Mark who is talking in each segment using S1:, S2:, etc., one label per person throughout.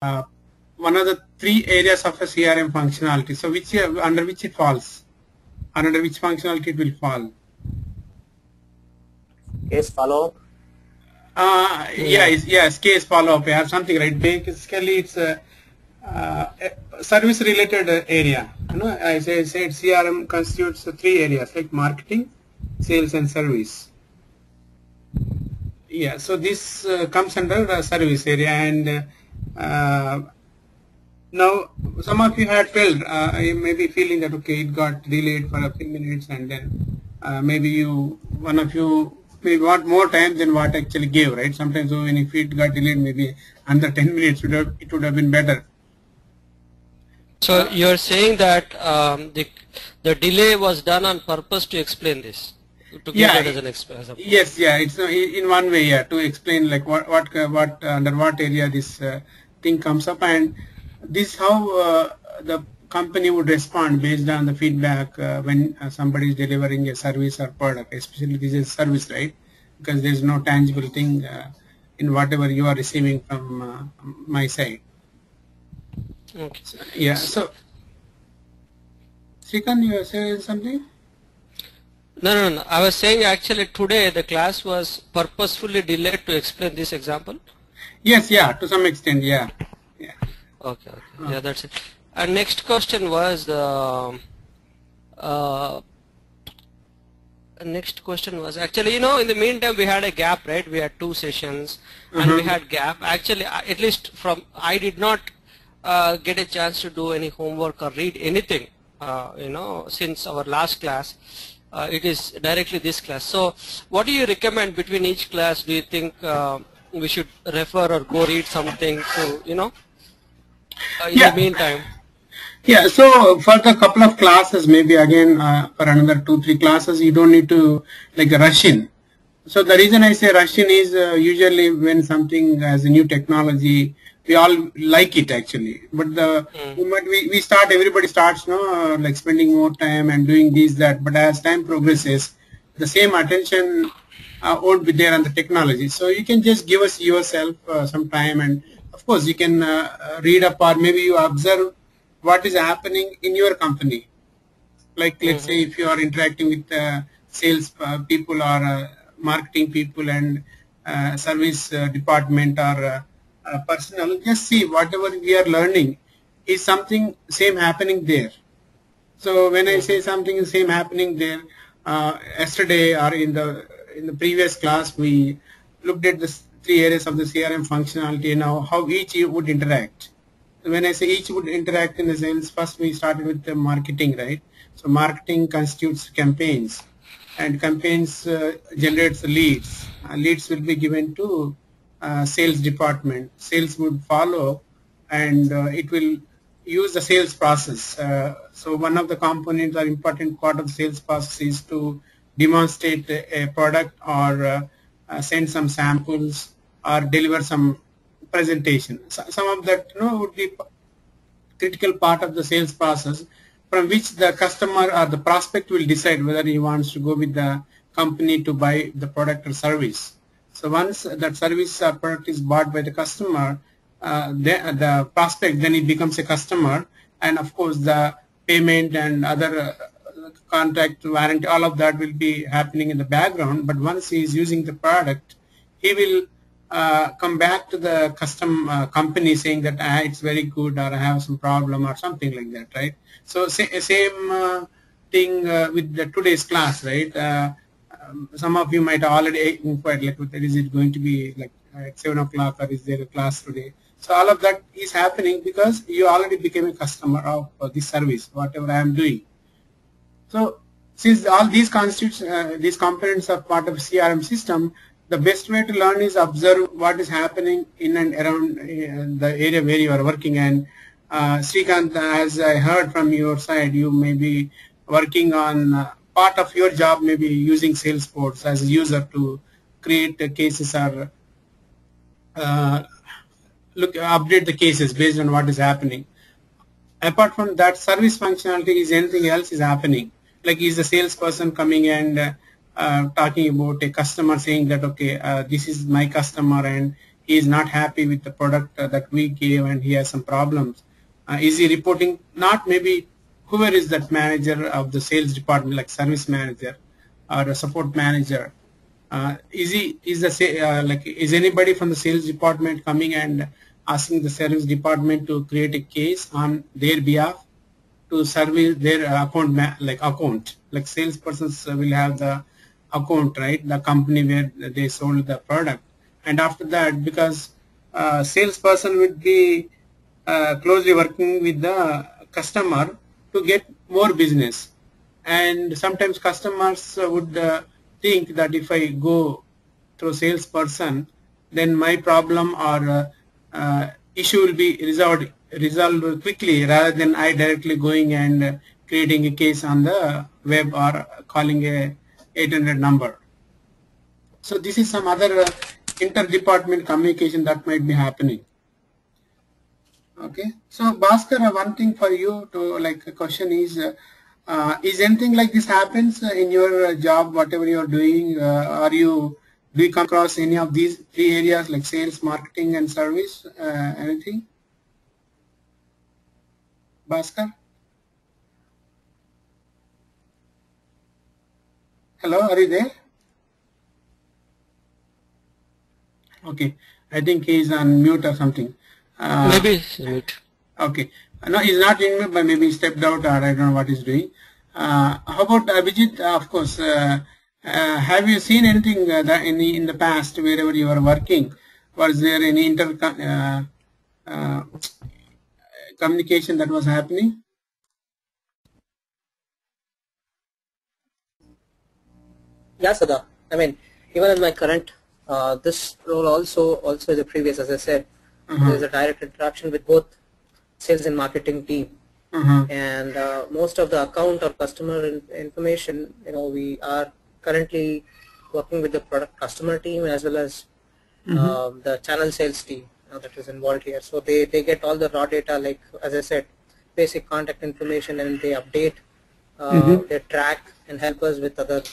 S1: uh, one of the three areas of a CRM functionality. So which under which it falls? Under which functionality it will fall?
S2: Case follow-up.
S1: Yes, case follow-up. You have something, right? Basically, it's a service-related area. You know, I said CRM constitutes three areas like marketing, sales, and service. Yeah, so this comes under the service area, and now some of you had felt you may be feeling that okay, it got delayed for a few minutes, and then maybe one of you may want more time than what actually gave, right? Sometimes when if it got delayed, maybe under 10 minutes it would have been better.
S3: So you're saying that the delay was done on purpose to explain this, to give it as an example.
S1: Yes, yeah, it's in one way, yeah, to explain like what under what area this thing comes up, and this how the company would respond based on the feedback when somebody is delivering a service or product. Especially this is service, right? Because there is no tangible thing in whatever you are receiving from my side.
S3: Okay.
S1: Yeah. So, Srikanth, you were saying something?
S3: No. I was saying actually today the class was purposefully delayed to explain this example.
S1: Yes. Yeah. To some extent. Yeah. Yeah.
S3: Okay. Yeah, that's it. And next question was actually, you know, in the meantime we had a gap, right? We had 2 sessions and we had gap. Actually, at least I did not get a chance to do any homework or read anything, you know, since our last class. It is directly this class. So what do you recommend between each class? Do you think we should refer or go read something to, you know, in the meantime?
S1: Yeah, so for the couple of classes, maybe again for another 2-3 classes, you don't need to like rush in. So the reason I say rush in is usually when something has a new technology, we all like it actually. But the moment we start, everybody starts, like spending more time and doing this, that. But as time progresses, the same attention won't be there on the technology. So you can just give us yourself some time, and of course you can read up, or maybe you observe what is happening in your company. Like let's say if you are interacting with sales people or marketing people and service department or personnel, just see whatever we are learning is something same happening there. So when I say something is same happening there, yesterday or in the previous class we looked at the 3 areas of the CRM functionality and how each would interact. When I say each would interact in the sales, first we started with the marketing, right? So marketing constitutes campaigns, and campaigns generates leads. Leads will be given to sales department. Sales would follow, and it will use the sales process. So one of the components or important part of the sales process is to demonstrate a product or send some samples or deliver some presentation. So some of that would be critical part of the sales process, from which the customer or the prospect will decide whether he wants to go with the company to buy the product or service. So once that service or product is bought by the customer, the prospect, then it becomes a customer, and of course the payment and other contract, warranty, all of that will be happening in the background. But once he is using the product, he will come back to the company saying that it's very good, or I have some problem or something like that, right? So same thing with the today's class, right? Some of you might already inquired, like, is it going to be like at 7 o'clock, or is there a class today? So all of that is happening because you already became a customer of this service, whatever I am doing. So since all these constitutes, these components are part of CRM system, the best way to learn is observe what is happening in and around the area where you are working. And Srikanth, as I heard from your side, you may be working on part of your job, maybe using Salesforce as a user to create the cases or update the cases based on what is happening. Apart from that, service functionality, is anything else is happening? Like, is the salesperson coming and talking about a customer, saying that okay, this is my customer and he is not happy with the product that we gave and he has some problems. Is he reporting, not maybe whoever is that manager of the sales department, like service manager or a support manager, is anybody from the sales department coming and asking the service department to create a case on their behalf to service their account, like salespersons will have the account, right, the company where they sold the product, and after that, because salesperson would be closely working with the customer to get more business, and sometimes customers would think that if I go through salesperson, then my problem or issue will be resolved quickly rather than I directly going and creating a case on the web or calling a 800 number. So this is some other inter-department communication that might be happening. Okay, so Bhaskar, one thing for you to a question is anything like this happens in your job, whatever you are doing? Do you come across any of these three areas like sales, marketing, and service? Anything? Bhaskar? Hello, are you there? Okay, I think he's on mute or something.
S3: Maybe he's mute.
S1: Okay, no, he's not in mute, but maybe he stepped out or I don't know what he's doing. How about Abhijit? Of course, have you seen anything that in the past wherever you are working? Was there any communication that was happening?
S2: Yeah, Sada. I mean, even in my current this role also the previous, as I said, there's a direct interaction with both sales and marketing team, and most of the account or customer information, we are currently working with the product customer team as well as the channel sales team that is involved here. So they get all the raw data, like as I said, basic contact information, and they update, they track and help us with other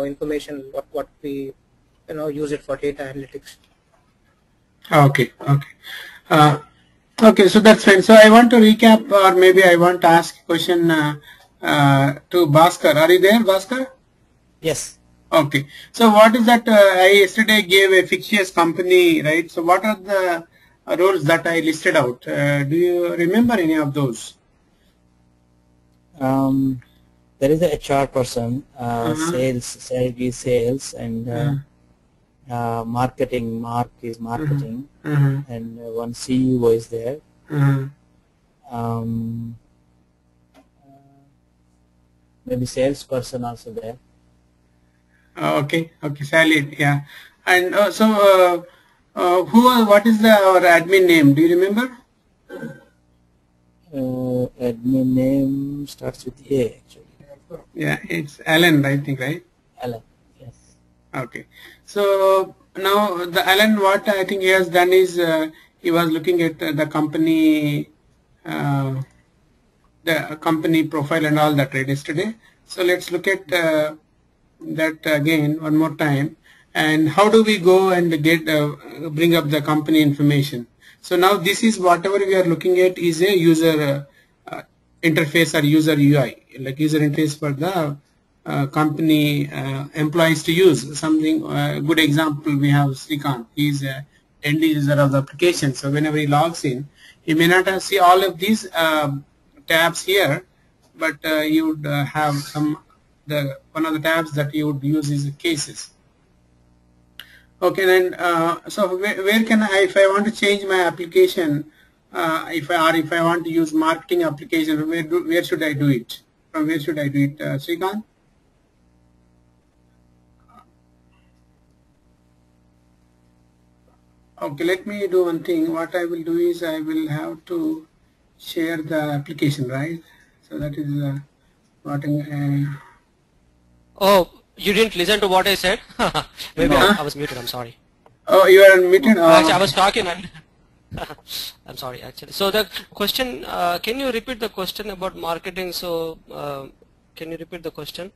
S2: information what we use it for data analytics.
S1: Okay. Okay, so that's fine. So I want to recap, or maybe I want to ask a question to Bhaskar. Are you there, Bhaskar?
S2: Yes.
S1: Okay. So what is that? I yesterday gave a fictitious company, right? So what are the roles that I listed out? Do you remember any of those?
S4: There is a HR person, sales, and marketing. Mark is marketing, and one CEO is there. Maybe salesperson also there.
S1: Okay, Salid, yeah. And what is our admin name? Do you remember?
S4: Admin name starts with A actually.
S1: Yeah, it's Alan, I think, right?
S4: Alan, yes.
S1: Okay. So now the Alan, what I think he has done is he was looking at the company profile and all that, right, yesterday. So let's look at that again one more time. And how do we go and bring up the company information? So now this is whatever we are looking at is a user interface or user UI, like user interface for the company employees to use. Something good example, we have Srikanth. He is an end user of the application. So whenever he logs in, he may not see all of these tabs here, but you would have one of the tabs that you would use is cases. Okay, then so where can if I want to change my application, if I want to use marketing application, where should I do it? From where should I do it, Srikanth? Okay, let me do one thing. What I will do is I will have to share the application, right? So that is what
S3: Oh, you didn't listen to what I said? Maybe I was muted, I'm sorry.
S1: Oh, you are muted? Oh.
S3: Actually, I was talking and I'm sorry actually. So the question, can you repeat the question about marketing? So can you repeat the question?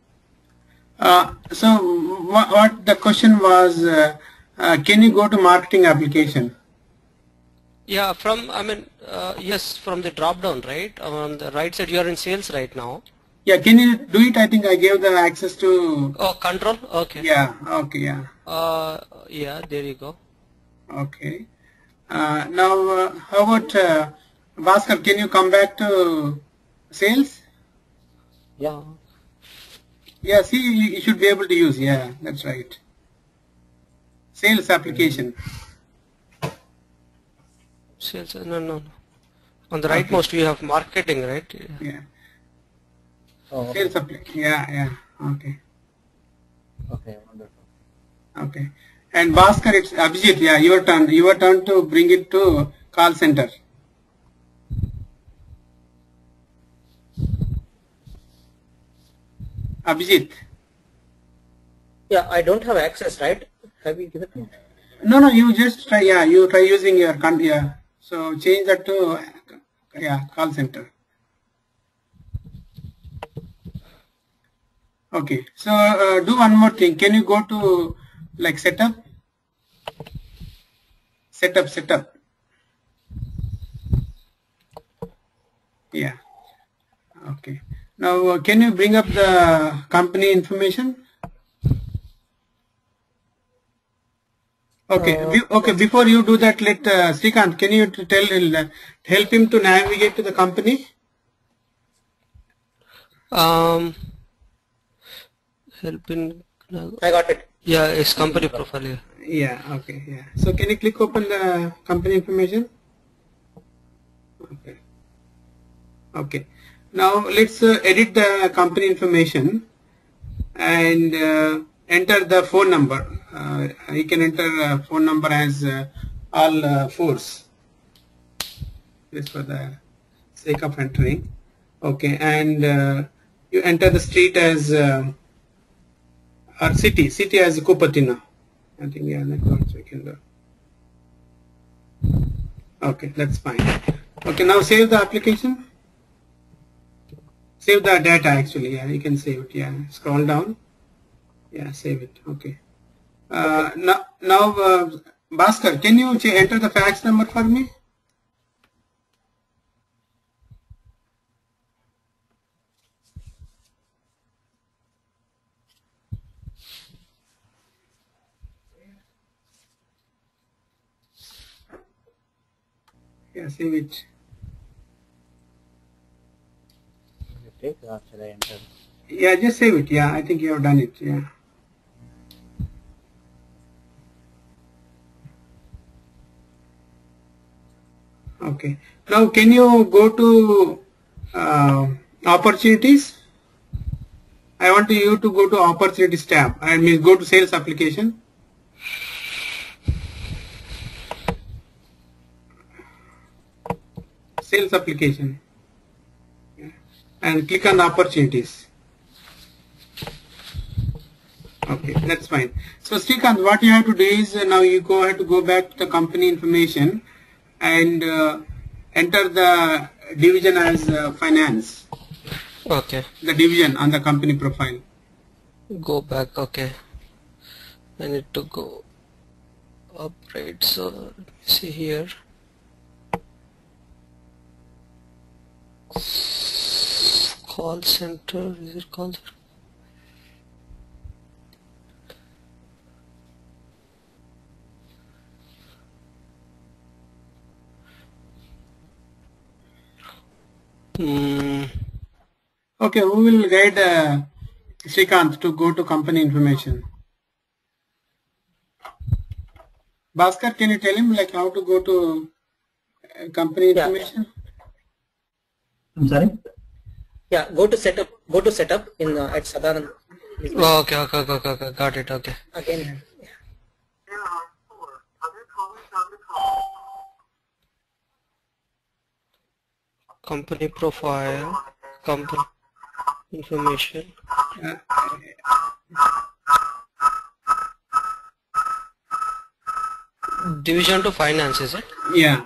S1: So what the question was, can you go to marketing application?
S3: Yeah, yes, from the drop down, right? On the right side, you are in sales right now.
S1: Yeah, can you do it? I think I gave the access to.
S3: Oh, control. Okay.
S1: Yeah. Okay. Yeah.
S3: Yeah, there you go.
S1: Okay. Now, how about Bhaskar? Can you come back to sales?
S4: Yeah.
S1: Yeah. See, you should be able to use. Yeah, that's right. Sales application.
S3: Sales. No. On the rightmost, we have marketing, right?
S1: Yeah.
S4: Oh,
S1: Sales application. Yeah. Okay.
S4: okay, wonderful.
S1: Okay. And Bhaskar, it's Abhijit. Yeah, your turn. Your turn to bring it to call center. Abhijit.
S2: Yeah, I don't have access, right? Have you given me?
S1: No, you just try. Yeah, you try using your yeah. So change that to call center. Okay. So do one more thing. Can you go to like setup? Setup. Yeah. Okay. Now can you bring up the company information? Okay. Okay. Before you do that, let Srikanth, can you help him to navigate to the company?
S3: Helping.
S2: I got it.
S3: Yeah, it's company profile here.
S1: Yeah. Okay. Yeah. So can you click open the company information? Okay. Okay. Now let's edit the company information and enter the phone number. You can enter phone number as all fours. Just for the sake of entering. Okay. And you enter the street as or city as Kupatina. I think that's what we can do. Okay, that's fine. Okay, now save the application. Save the data actually. Yeah, you can save it. Yeah, scroll down. Yeah, save it. Okay. Now, Bhaskar, can you enter the fax number for me? Yeah, save it.
S4: Take or shall I enter?
S1: Yeah, just save it. Yeah, I think you have done it. Yeah. Okay. Now, can you go to opportunities? I want you to go to opportunities tab. I mean, go to sales application. Sales application. And click on opportunities. Okay, that's fine. So Srikanth, what you have to do is now you have to go back to the company information and enter the division as finance.
S3: Okay.
S1: The division on the company profile.
S3: Go back. Okay. I need to go up, right? So let me see here. Call center. Is it call center?
S1: Okay, who will guide Srikanth to go to company information? Bhaskar, can you tell him like how to go to company information?
S4: I'm sorry?
S2: Yeah, go to setup in at Sadanand.
S3: Oh, okay, got it. Okay.
S2: Again.
S3: Company profile, company information. Division to finance, is it?
S1: Yeah.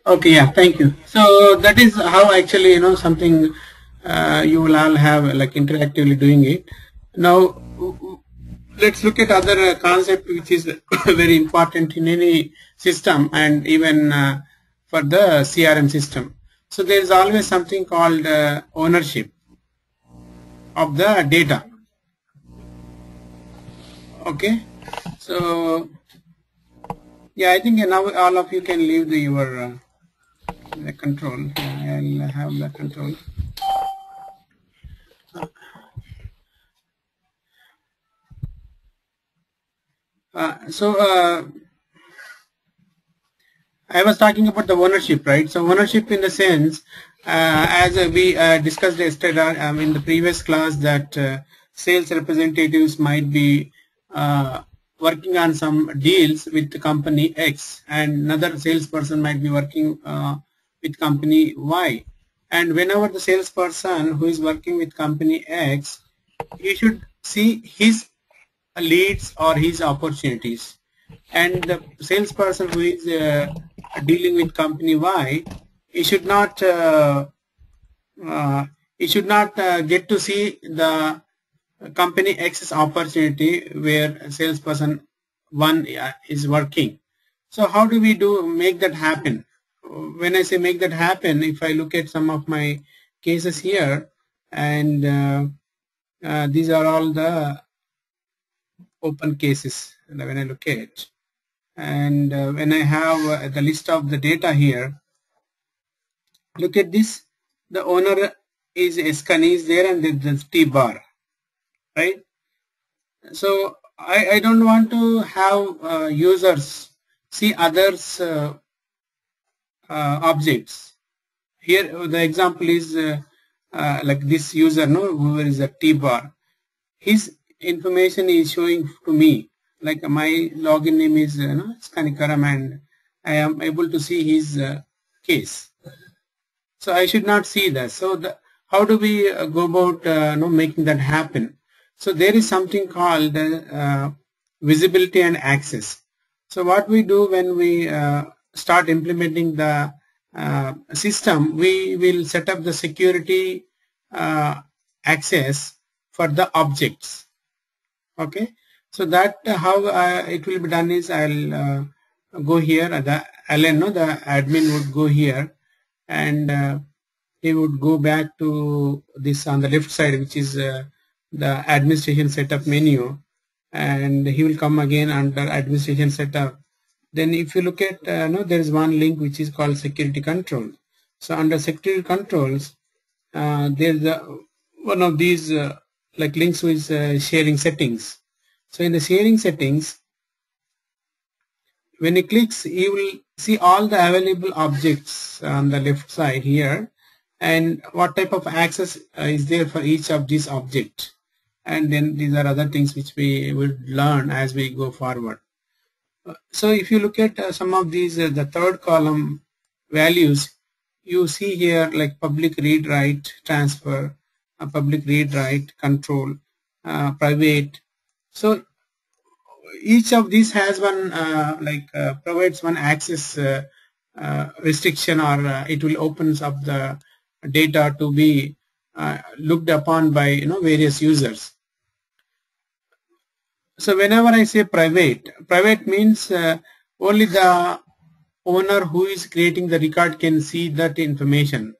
S1: Okay, yeah, thank you. So that is how actually, you know, something you will all have like interactively doing it. Now, let's look at other concept which is very important in any system and even for the CRM system. So there is always something called ownership of the data. Okay, so yeah, I think now all of you can leave your the control. I'll have the control. I was talking about the ownership, right? So ownership in the sense, as we discussed yesterday in the previous class, that sales representatives might be working on some deals with the company X, and another salesperson might be working with company Y. And whenever the salesperson who is working with company X, he should see his leads or his opportunities, and the salesperson who is dealing with company Y, he should not get to see the company X's opportunity where salesperson 1 is working. So how do we make that happen? When I say make that happen, if I look at some of my cases here, and these are all the open cases when I look at, and when I have the list of the data here, look at this, the owner is Escani is there, and there's T bar, right? So I don't want to have users see others objects. Here the example is like this user, no, who is a T bar, his information is showing to me, like my login name is Skanikaram, and I am able to see his case. So I should not see that. So how do we go about making that happen? So there is something called visibility and access. So what we do when we start implementing the system, we will set up the security access for the objects. Okay, so that how it will be done is I'll go here, the Alan, the admin would go here, and he would go back to this on the left side, which is the administration setup menu, and he will come again under administration setup. Then if you look at there is one link which is called security control. So under security controls, there's one of these like links with sharing settings. So in the sharing settings, when he clicks, he will see all the available objects on the left side here, and what type of access is there for each of these objects. And then these are other things which we will learn as we go forward. So if you look at some of these, the third column values, you see here like public read write transfer, public read write control, private. So each of these has one provides one access restriction, or it will opens up the data to be looked upon by various users. So whenever I say private means only the owner who is creating the record can see that information.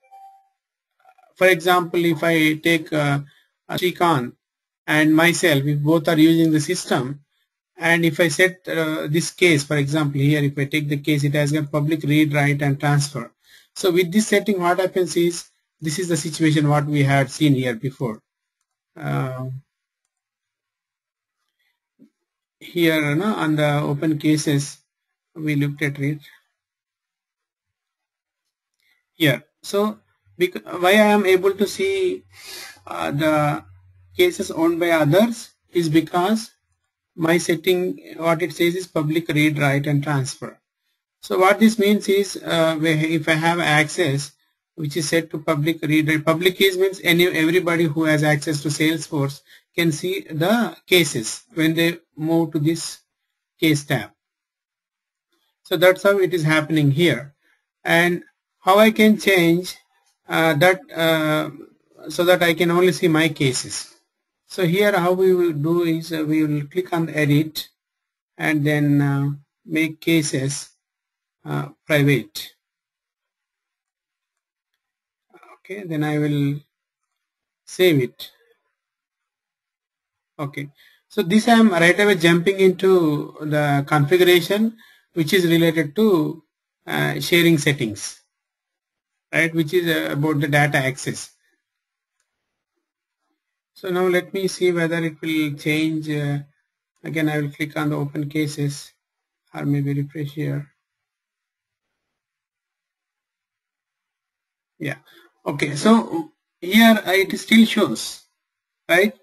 S1: For example, if I take Srikanth and myself, we both are using the system, and if I set this case, for example, here if I take the case, it has got public read, write and transfer. So with this setting, what happens is, this is the situation what we had seen here before. Here on the open cases, we looked at it here. So why I am able to see the cases owned by others is because my setting, what it says is public read, write and transfer. So what this means is if I have access which is set to public read, write, public keys means everybody who has access to Salesforce can see the cases when they move to this case tab. So that's how it is happening here. and how I can change that so that I can only see my cases. So here how we will do is we will click on edit and then make cases private. Okay, then I will save it. Okay, so this I am right away jumping into the configuration which is related to sharing settings, right, which is about the data access. So now let me see whether it will change. Again, I will click on the open cases or maybe refresh here. Yeah. Okay. So here it still shows, right?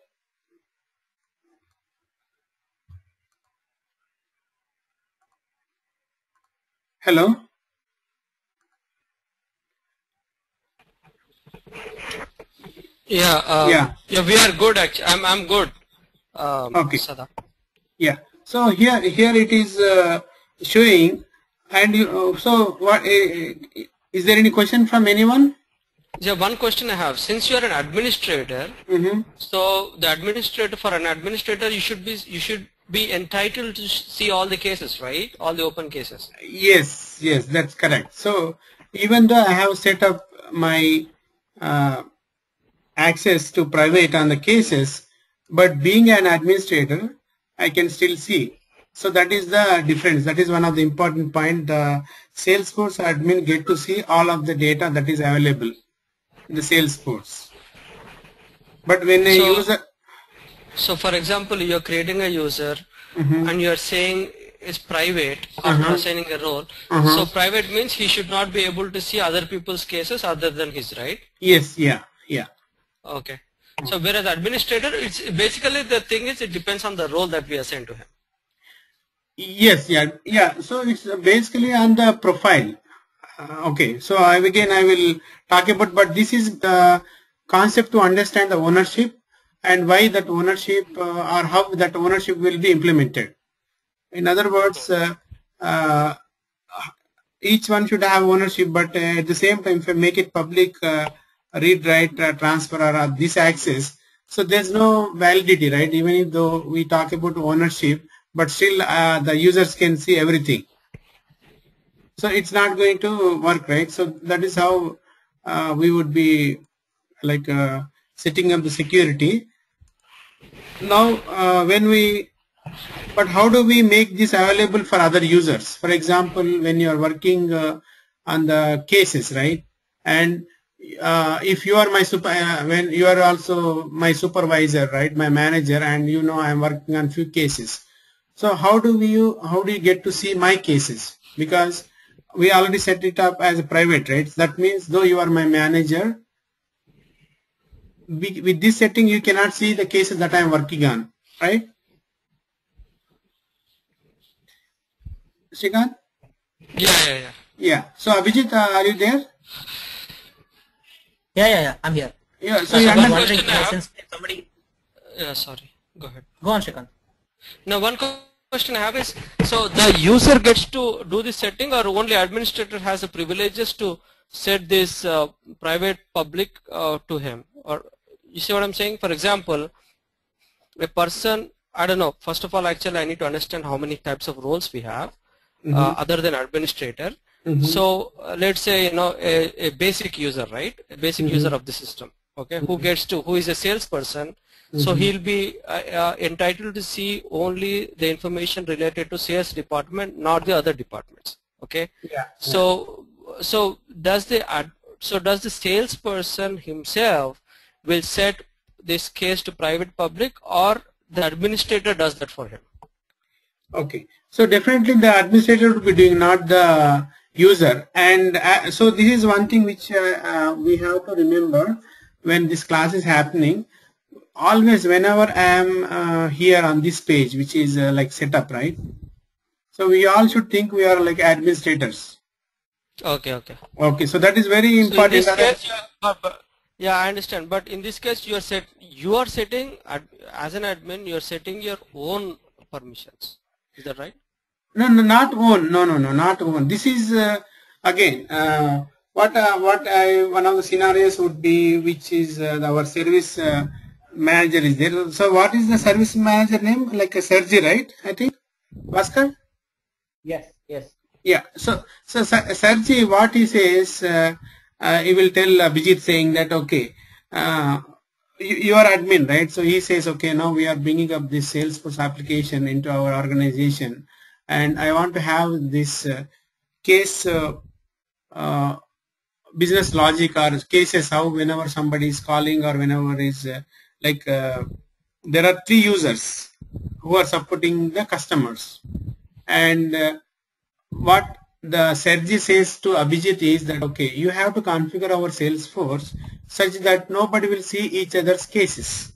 S1: Hello.
S3: Yeah, we are good actually. I'm good.
S1: Okay.
S3: Sada.
S1: Yeah. So here it is showing, and you, so what is there any question from anyone?
S3: Yeah, one question I have. Since you are an administrator, so the administrator, for an administrator, you should be entitled to see all the cases, right? All the open cases.
S1: Yes, that's correct. So even though I have set up my access to private on the cases, but being an administrator, I can still see. So that is the difference. That is one of the important point. The Salesforce admin get to see all of the data that is available in the Salesforce. But when a user...
S3: So for example, you're creating a user and you're saying is private after assigning a role. So private means he should not be able to see other people's cases other than his, right?
S1: Yes, yeah.
S3: Okay. So whereas administrator, it's basically the thing is it depends on the role that we assign to him.
S1: Yes, yeah. So it's basically on the profile. Okay. So I will talk about, but this is the concept to understand the ownership and why that ownership or how that ownership will be implemented. In other words, each one should have ownership, but at the same time, if I make it public, read, write, transfer, or this access, so there's no validity, right? Even if though we talk about ownership, but still the users can see everything. So it's not going to work, right? So that is how we would be like setting up the security. Now, but how do we make this available for other users? For example, when you are working on the cases, right? And if you are my when you are also my supervisor, right? My manager, and you know I'm working on few cases. So how do you get to see my cases? Because we already set it up as a private, right? That means though you are my manager, with this setting you cannot see the cases that I am working on, right? Shrikant? Yeah. So Abhijit, are you there?
S2: Yeah. I'm here.
S1: Yeah. So
S2: I'm wondering since somebody.
S3: Yeah. Sorry. Go ahead.
S2: Go on, Shrikant.
S3: Now one question I have is, so the user gets to do this setting, or only administrator has the privileges to set this private public to him? Or you see what I'm saying? For example, a person, I don't know, first of all actually I need to understand how many types of roles we have other than administrator. So let's say a basic user, right? A basic user of the system, okay, who is a salesperson. So he'll be entitled to see only the information related to sales department, not the other departments. Okay.
S1: Yeah.
S3: So does the salesperson himself will set this case to private public, or the administrator does that for him?
S1: Okay. So definitely the administrator will be doing, not the user. And so this is one thing which we have to remember when this class is happening. Always, whenever I am here on this page, which is like setup, right? So we all should think we are like administrators.
S3: Okay.
S1: So that is very important.
S3: So in this case, yeah, I understand. But in this case, you are setting as an admin, you are setting your own permissions. Is that right?
S1: No, not own. No, not own. This is again, one of the scenarios would be, which is our service manager is there. So what is the service manager name? Like a Sergi, right? I think, Bhaskar?
S4: Yes, yes.
S1: Yeah. So Sergi, what he says, he will tell Bijit saying that, okay, you are admin, right? So he says, okay, now we are bringing up this Salesforce application into our organization, and I want to have this case business logic or cases, how whenever somebody is calling or whenever is there are 3 users who are supporting the customers, and what the Sergi says to Abhijit is that, okay, you have to configure our Salesforce such that nobody will see each other's cases.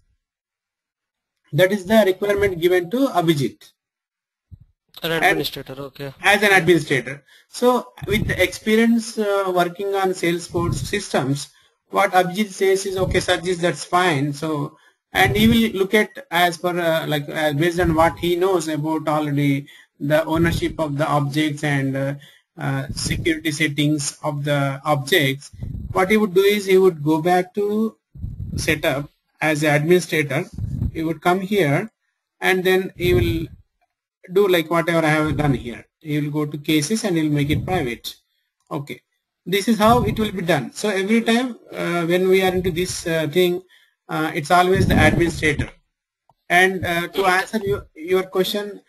S1: That is the requirement given to Abhijit.
S3: An administrator, okay.
S1: As an administrator. So with the experience working on Salesforce systems, what Abhijit says is, okay, Sergi, that's fine. So, and he will look at as per based on what he knows about already the ownership of the objects and security settings of the objects. What he would do is he would go back to setup as an administrator. He would come here and then he will do like whatever I have done here. He will go to cases and he will make it private. Okay, this is how it will be done. So every time when we are into this thing, it's always the administrator. And to answer your question,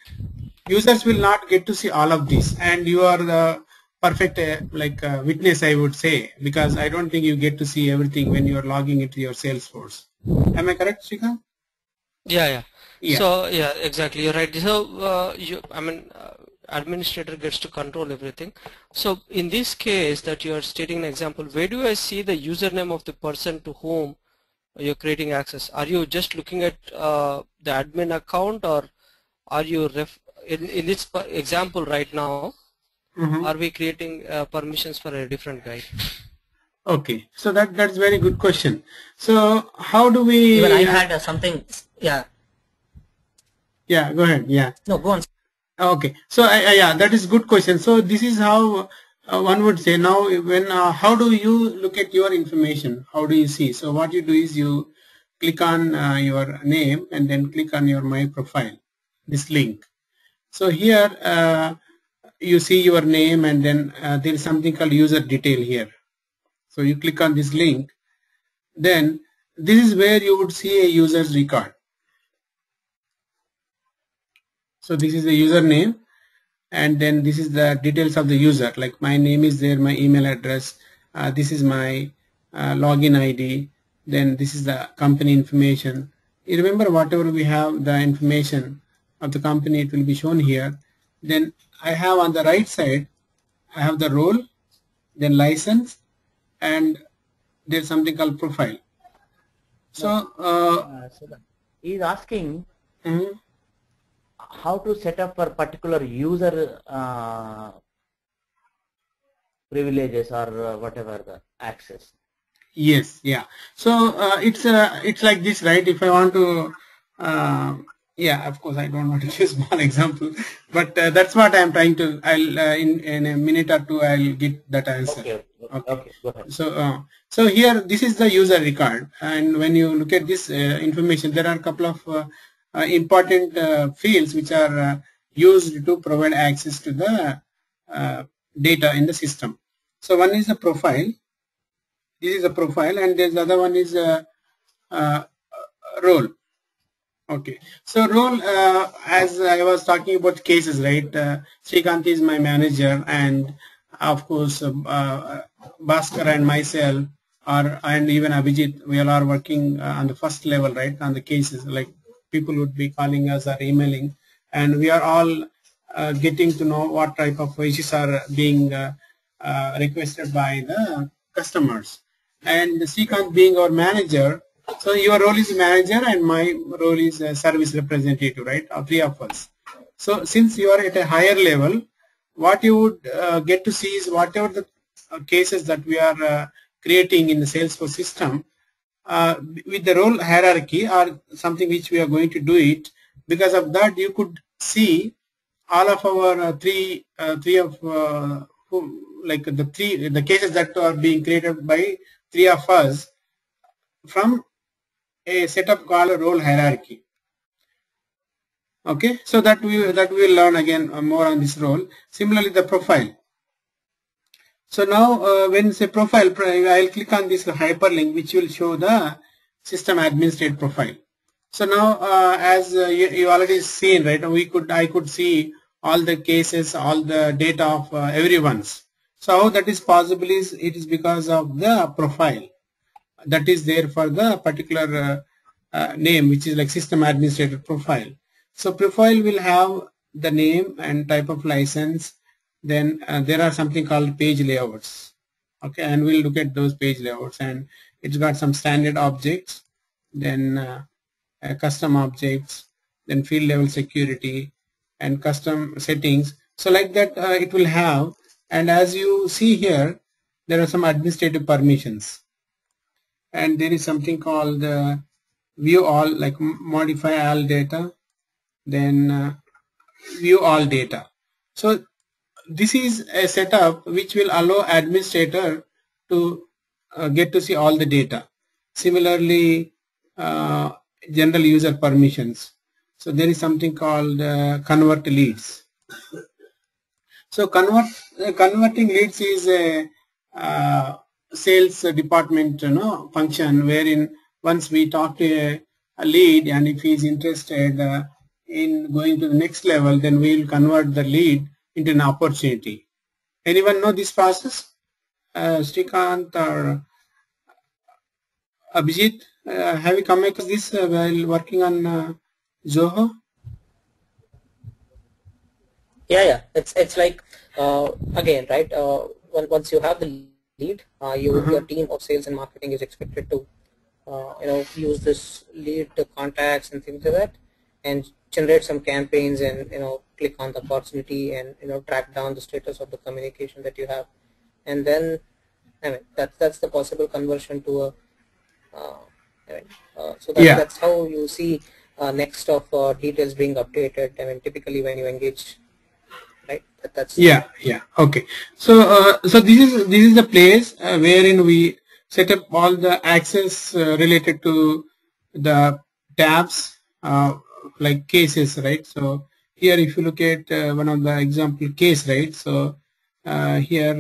S1: users will not get to see all of this, and you are the perfect witness, I would say, because I don't think you get to see everything when you are logging into your Salesforce. Am I correct, Srikanth?
S3: Yeah. So yeah, exactly, you're right. So administrator gets to control everything. So in this case that you are stating an example, where do I see the username of the person to whom you're creating access? Are you just looking at the admin account, or are you in this example right now, are we creating permissions for a different guy?
S1: Okay, so that's very good question. So how do we?
S2: Even I had something. Yeah.
S1: Yeah, go ahead. Yeah.
S2: No, go on.
S1: Okay, so yeah, that is good question. So this is how one would say now. When how do you look at your information? How do you see? So what you do is you click on your name and then click on your My Profile, this link. So here you see your name, and then there is something called user detail here. So you click on this link, then this is where you would see a user's record. So this is the username, and then this is the details of the user, like my name is there, my email address, this is my login ID, then this is the company information. You remember, whatever we have the information of the company, it will be shown here. Then I have on the right side, I have the role, then license, and there's something called profile. So
S4: he's asking how to set up for particular user privileges or whatever the access.
S1: Yes, yeah. So it's like this, right? If I want to, yeah, of course I don't want to give a small example, but that's what I'm trying to. I'll in a minute or two I'll get that answer.
S4: Okay, go ahead.
S1: So so here this is the user record, and when you look at this information, there are a couple of important fields which are used to provide access to the data in the system. So one is the profile. This is a profile, and there's the other one is a role. Okay, so role, as I was talking about cases, right? Srikanth is my manager, and of course Bhaskar and myself and even Abhijit, we all are working on the first level, right? On the cases, like people would be calling us or emailing, and we are all getting to know what type of issues are being requested by the customers. And Srikanth being our manager, so your role is manager and my role is service representative, right? Three of us. So since you are at a higher level, what you would get to see is whatever the cases that we are creating in the Salesforce system, with the role hierarchy or something which we are going to do it. Because of that, you could see all of our three of like the cases that are being created by 3 of us from a setup called a role hierarchy. Okay, so that we will learn again more on this role. Similarly, the profile. So now when say profile, I'll click on this hyperlink which will show the system administrator profile. So now as you already seen, right, I could see all the cases, all the data of everyone's. So how that is possible is it is because of the profile that is there for the particular name, which is like system administrator profile. So profile will have the name and type of license. Then there are something called page layouts. Okay, and we'll look at those page layouts, and it's got some standard objects, then custom objects, then field level security and custom settings. So like that it will have, and as you see here, there are some administrative permissions, and there is something called view all, like modify all data, then view all data. So this is a setup which will allow administrator to get to see all the data. Similarly, general user permissions. So there is something called convert leads. So converting leads is a sales department function, wherein once we talk to a lead, and if he is interested in going to the next level, then we will convert the lead into an opportunity. Anyone know this process? Srikanth or Abhijit, have you come across this while working on Zoho?
S2: Yeah. It's like again, right? Once you have the lead, your team of sales and marketing is expected to use this lead to contacts and things like that, and generate some campaigns, and click on the opportunity, and track down the status of the communication that you have, and then that's the possible conversion to a so that's how you see next of details being updated. I mean, typically when you engage, right? That's
S1: okay. So so this is the place wherein we set up all the access related to the tabs, like cases, right? So here if you look at one of the example case, right? So here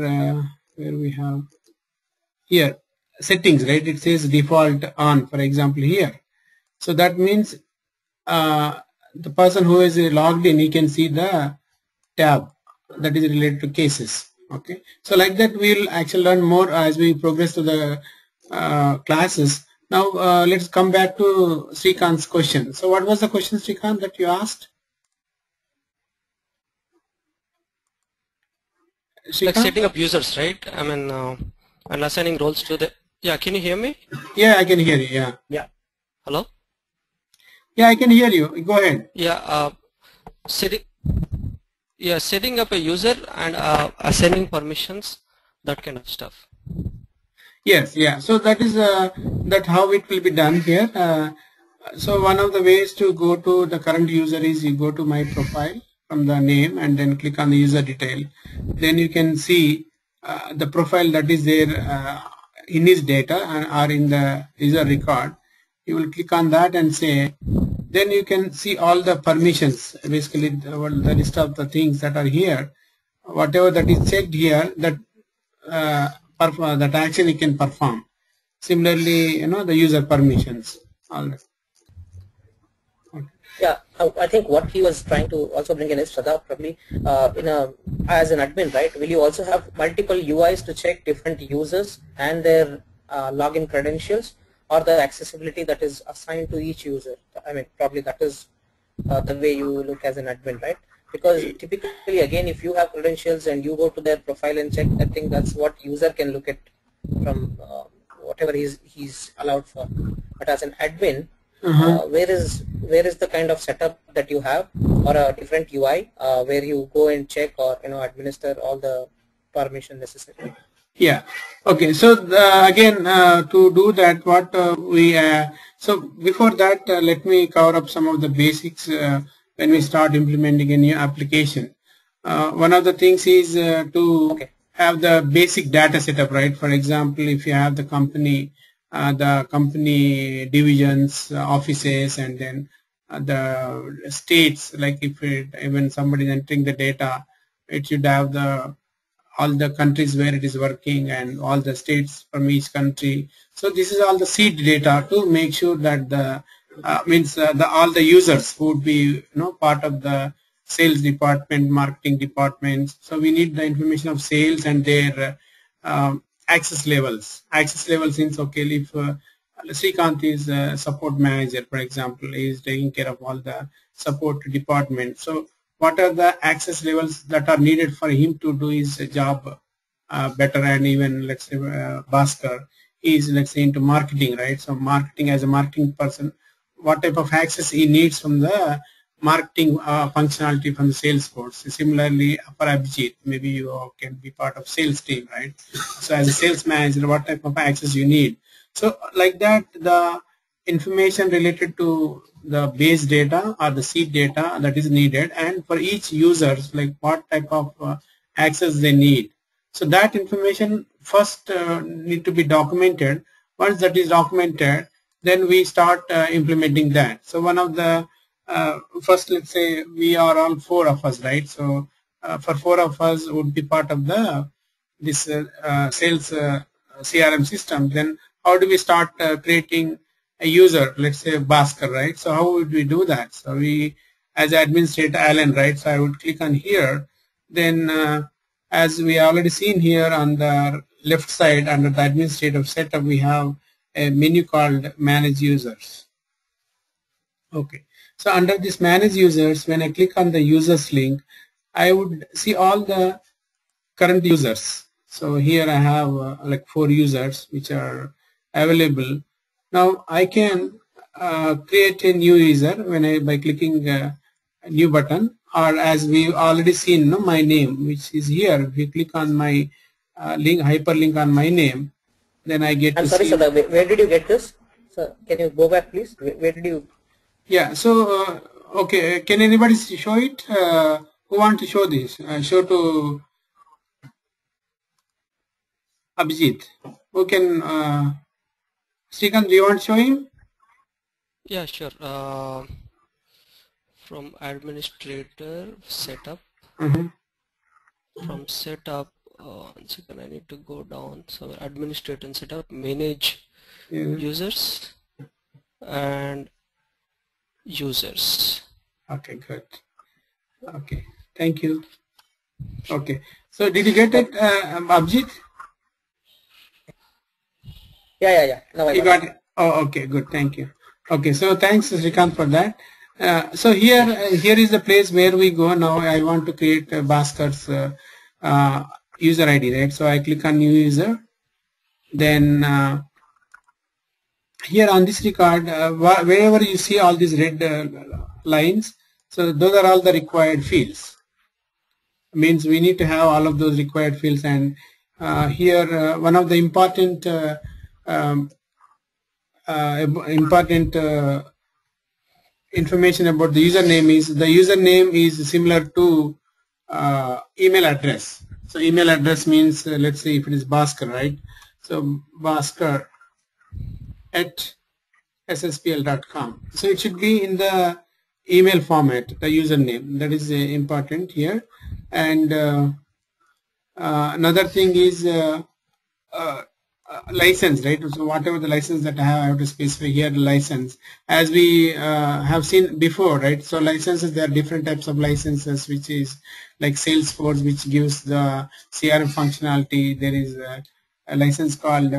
S1: where we have here settings, right? It says default on, for example, here. So that means the person who is logged in, he can see the tab that is related to cases. Okay, so like that we'll actually learn more as we progress to the classes. Now let's come back to Srikanth's question. So what was the question, Srikanth, that you asked?
S3: Like setting up users, right? I mean, and assigning roles to the. Yeah, can you hear me?
S1: Yeah, I can hear you. Yeah.
S3: Hello.
S1: Yeah, I can hear you. Go ahead.
S3: Yeah, setting up a user and assigning permissions, that kind of stuff.
S1: Yes, yeah. So that is that how it will be done here. So one of the ways to go to the current user is you go to my profile from the name and then click on the user detail. Then you can see the profile that is there in his data or in the user record. You will click on that and say, then you can see all the permissions, basically the list of the things that are here. Whatever that is checked here, that that action you can perform. Similarly, the user permissions. All that. Okay.
S2: Yeah, I think what he was trying to also bring in is, Shraddha, probably as an admin, right? Will you also have multiple UIs to check different users and their login credentials, or the accessibility that is assigned to each user? I mean, probably that is the way you look as an admin, right? Because typically, again, if you have credentials and you go to their profile and check, I think that's what user can look at from whatever he's allowed for. But as an admin, where is the kind of setup that you have, or a different UI where you go and check or administer all the permission necessary?
S1: Yeah. Okay. So again, to do that, what so before that, let me cover up some of the basics when we start implementing a new application. One of the things is to have the basic data setup, right? For example, if you have the company divisions, offices, and then the states, like if when somebody is entering the data, it should have all the countries where it is working and all the states from each country. So this is all the seed data to make sure that the all the users who would be part of the sales department, marketing departments. So we need the information of sales and their access levels. Access levels means, okay, if Srikanth is a support manager, for example, he is taking care of all the support department. So what are the access levels that are needed for him to do his job better? And even, let's say, Bhaskar is, let's say, into marketing, right? So marketing, as a marketing person, what type of access he needs from the marketing functionality from the Salesforce. Similarly, for Abhijit, maybe you can be part of sales team, right? So as a sales manager, what type of access you need? So like that, the information related to the base data or the seed data that is needed, and for each users, like what type of access they need. So that information first need to be documented. Once that is documented, then we start implementing that. So one of the first, let's say we are all 4 of us, right? So for 4 of us would be part of this sales CRM system. Then how do we start creating a user, let's say Bhaskar, right? So how would we do that? So we, as administrator Alan, right? So I would click on here. Then as we already seen here on the left side under the administrative setup, we have a menu called manage users. Okay. So under this manage users, when I click on the users link, I would see all the current users. So here I have like 4 users which are available. Now I can create a new user by clicking a new button, or as we already seen, my name, which is here. If you click on my hyperlink on my name, then I get.
S2: I'm sorry, sir. Where did you get this? Sir, can you go back, please? Where did you?
S1: Yeah. So okay, can anybody show it? Who want to show this? Show to Abhijit. Who can? Srikanth, do you want to show him?
S3: Yeah, sure. From administrator setup. From setup, one second, I need to go down. So administrator and setup, manage users and users.
S1: Okay, good. Okay, thank you. Okay, so did you get it, Abhijit?
S2: Yeah. No,
S1: You got it. Oh, okay, good. Thank you. Okay, so thanks, Srikanth, for that. So here is the place where we go now. I want to create Bhaskar's user ID, right? So I click on new user. Then here on this record, wherever you see all these red lines, so those are all the required fields. Means we need to have all of those required fields. And here one of the important information about the username is similar to email address. So email address means, let's say if it is Bhaskar, right? So Bhaskar at sspl.com. So it should be in the email format, the username. That is important here. And another thing is license, right? So whatever the license that I have to specify here the license, as we have seen before, right? So licenses, there are different types of licenses, which is like Salesforce, which gives the CRM functionality. There is a license called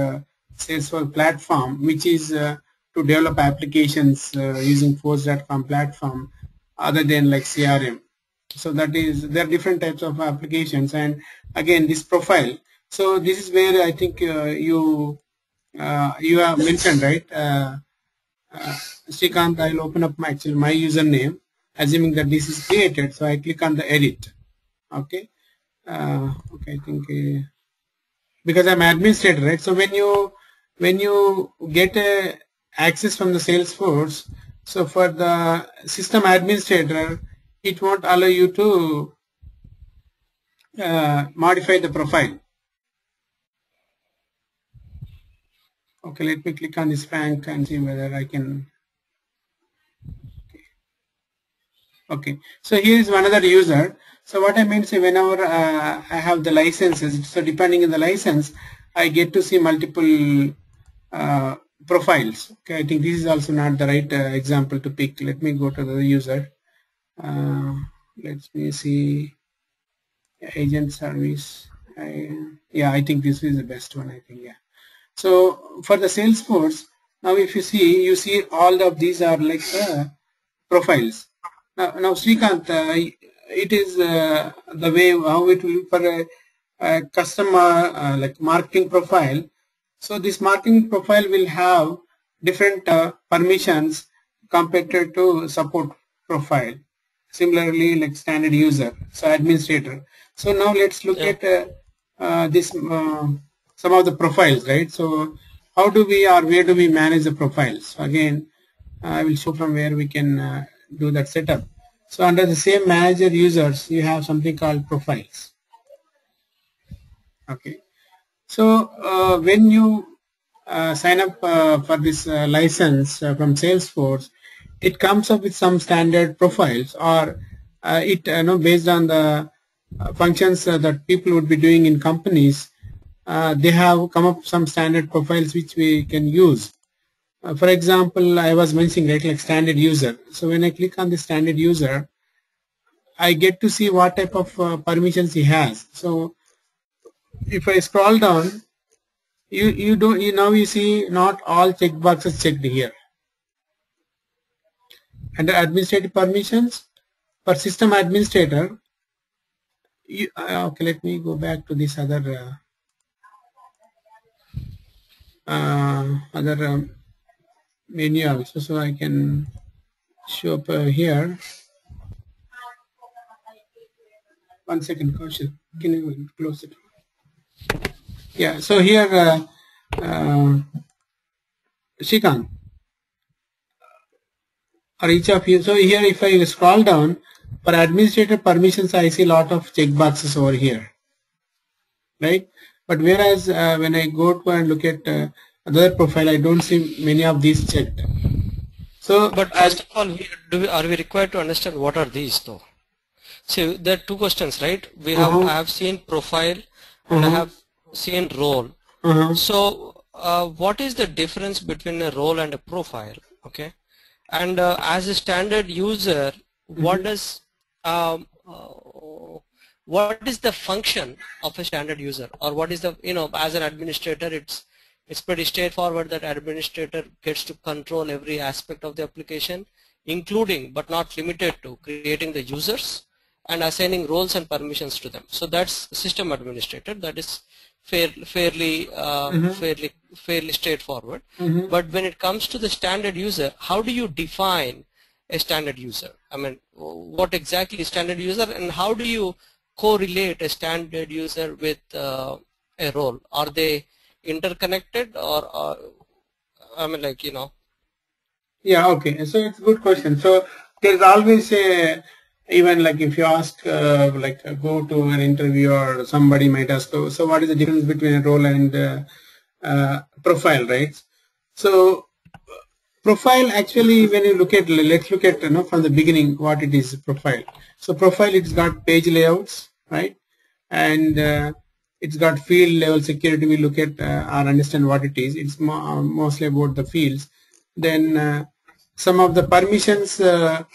S1: Salesforce platform, which is to develop applications using Force.com platform other than like CRM. So that is, there are different types of applications. And again, this profile. So this is where I think you have mentioned, right? Srikanth, I'll open up my username, assuming that this is created. So I click on the edit. Okay. Okay, I think because I'm administrator, right? So when you get a access from the Salesforce, so for the system administrator, it won't allow you to modify the profile. Okay, let me click on this Frank and see whether I can. Okay, so here is another user. So what I mean is whenever I have the licenses, so depending on the license, I get to see multiple profiles. Okay, I think this is also not the right example to pick. Let me go to the user. Let me see agent service. Yeah, I think this is the best one. I think, yeah. So for the Salesforce, now if you see all of these are like profiles. Now Srikanth, it is the way how it will for a customer like marketing profile. So this marketing profile will have different permissions compared to support profile. Similarly, like standard user, so administrator. So now let's look at this some of the profiles, right? So how do we or where do we manage the profiles? So again, I will show from where we can do that setup. So under the same manager users, you have something called profiles. Okay. So when you sign up for this license from Salesforce, it comes up with some standard profiles, or it based on the functions that people would be doing in companies. They have come up some standard profiles which we can use. For example, I was mentioning right like standard user. So when I click on the standard user, I get to see what type of permissions he has. So if I scroll down, now you see not all checkboxes checked here. Under administrative permissions, for system administrator, okay, let me go back to this other menu also, so I can show up here. One second, Kaushal, can you close it? Yeah, so here, Srikanth, or each of you. So here, if I scroll down, for administrator permissions, I see a lot of checkboxes over here, right? But whereas when I go to and look at other profile, I don't see many of these checked. So,
S3: but first of all, are we required to understand what are these though? So there are two questions, right? We have I have seen profile and I have seen role. So what is the difference between a role and a profile? Okay, and as a standard user, what does what is the function of a standard user, or what is the as an administrator, it's pretty straightforward that administrator gets to control every aspect of the application, including but not limited to creating the users and assigning roles and permissions to them. So that's system administrator. That is fairly straightforward. But when it comes to the standard user, how do you define a standard user? I mean, what exactly is standard user, and how do you correlate a standard user with a role? Are they interconnected, or I mean, like
S1: Yeah, okay. So it's a good question. So there's always even like if you ask go to an interview, or somebody might ask, so what is the difference between a role and profile, right? So profile, actually, when you look at, let's look at from the beginning what it is. Profile. So profile, it's got page layouts, right? And it's got field level security. We look at or understand what it is. It's mostly about the fields. Then some of the permissions that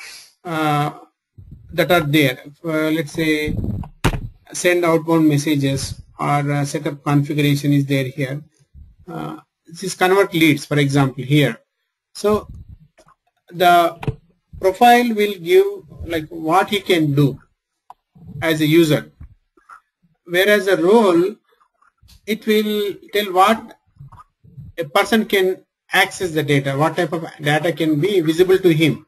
S1: are there. Let's say send outbound messages, or setup configuration is there here. This is convert leads, for example, here. So the profile will give like what he can do as a user, whereas a role, it will tell what a person can access the data, what type of data can be visible to him.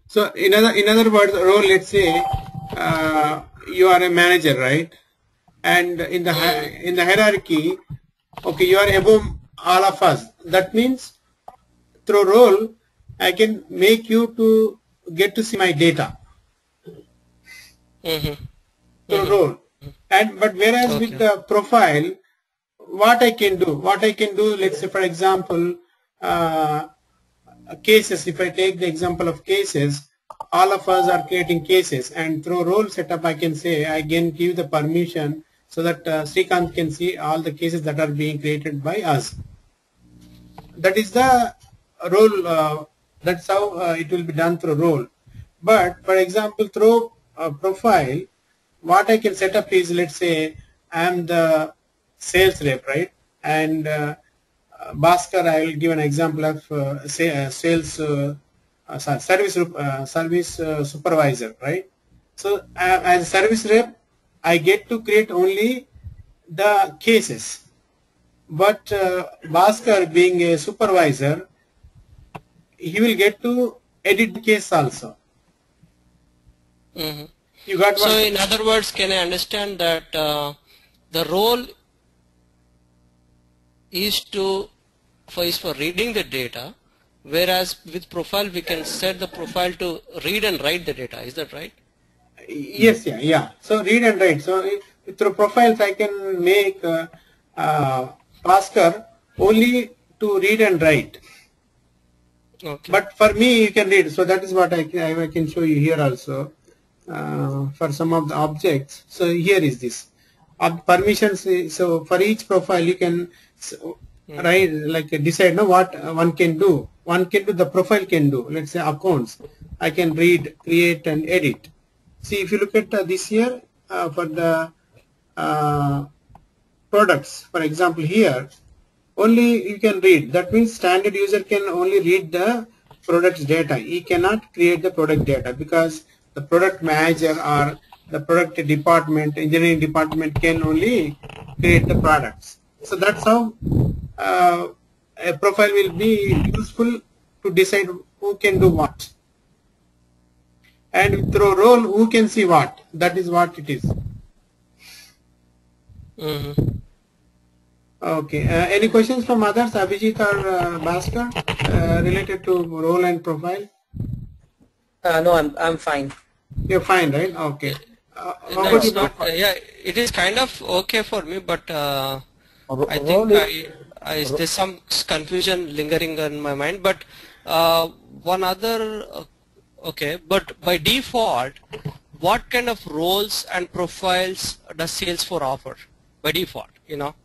S1: So in other words, role, let's say you are a manager, right? And in the hierarchy, okay, you are above all of us. That means through role, I can make you to get to see my data. Through role. But whereas with the profile, what I can do, let's say for example, cases. If I take the example of cases, all of us are creating cases, and through role setup I can say I can give the permission so that Srikanth can see all the cases that are being created by us. That is the role, that's how it will be done through role. But for example, through profile, what I can set up is, let's say I am the sales rep, right? And Bhaskar, I will give an example of sales service supervisor, right? So as a service rep, I get to create only the cases. But Bhaskar, being a supervisor, he will get to edit the case also.
S3: Mm-hmm.
S1: You got
S3: So
S1: what?
S3: in other words, can I understand that the role is for reading the data, whereas with profile we can set the profile to read and write the data. Is that right?
S1: Yes, yeah. So read and write. So through profiles I can make Bhaskar only to read and write.
S3: Okay.
S1: But for me, you can read. So that is what I can show you here also for some of the objects. So here is this permissions. So for each profile, you can write, like decide what one can do. One can do, the profile can do. Let's say accounts. I can read, create, and edit. See, if you look at this here for the products, for example, here only you can read. That means standard user can only read the product's data. He cannot create the product data because the product manager or the product department, engineering department can only create the products. So that's how a profile will be useful to decide who can do what. And through role, who can see what. That is what it is.
S3: Mm-hmm.
S1: Okay. Any questions from others, Abhijit or Bhaskar, related to role and profile?
S2: No, I'm fine.
S1: You're fine, right? Okay. How
S3: No,
S1: about
S3: it's
S1: you,
S3: not,
S1: Bhaskar?
S3: yeah, it is kind of okay for me, but I
S4: Role
S3: think there's some confusion lingering in my mind. But one other, okay, but by default, what kind of roles and profiles does Salesforce offer by default? You know,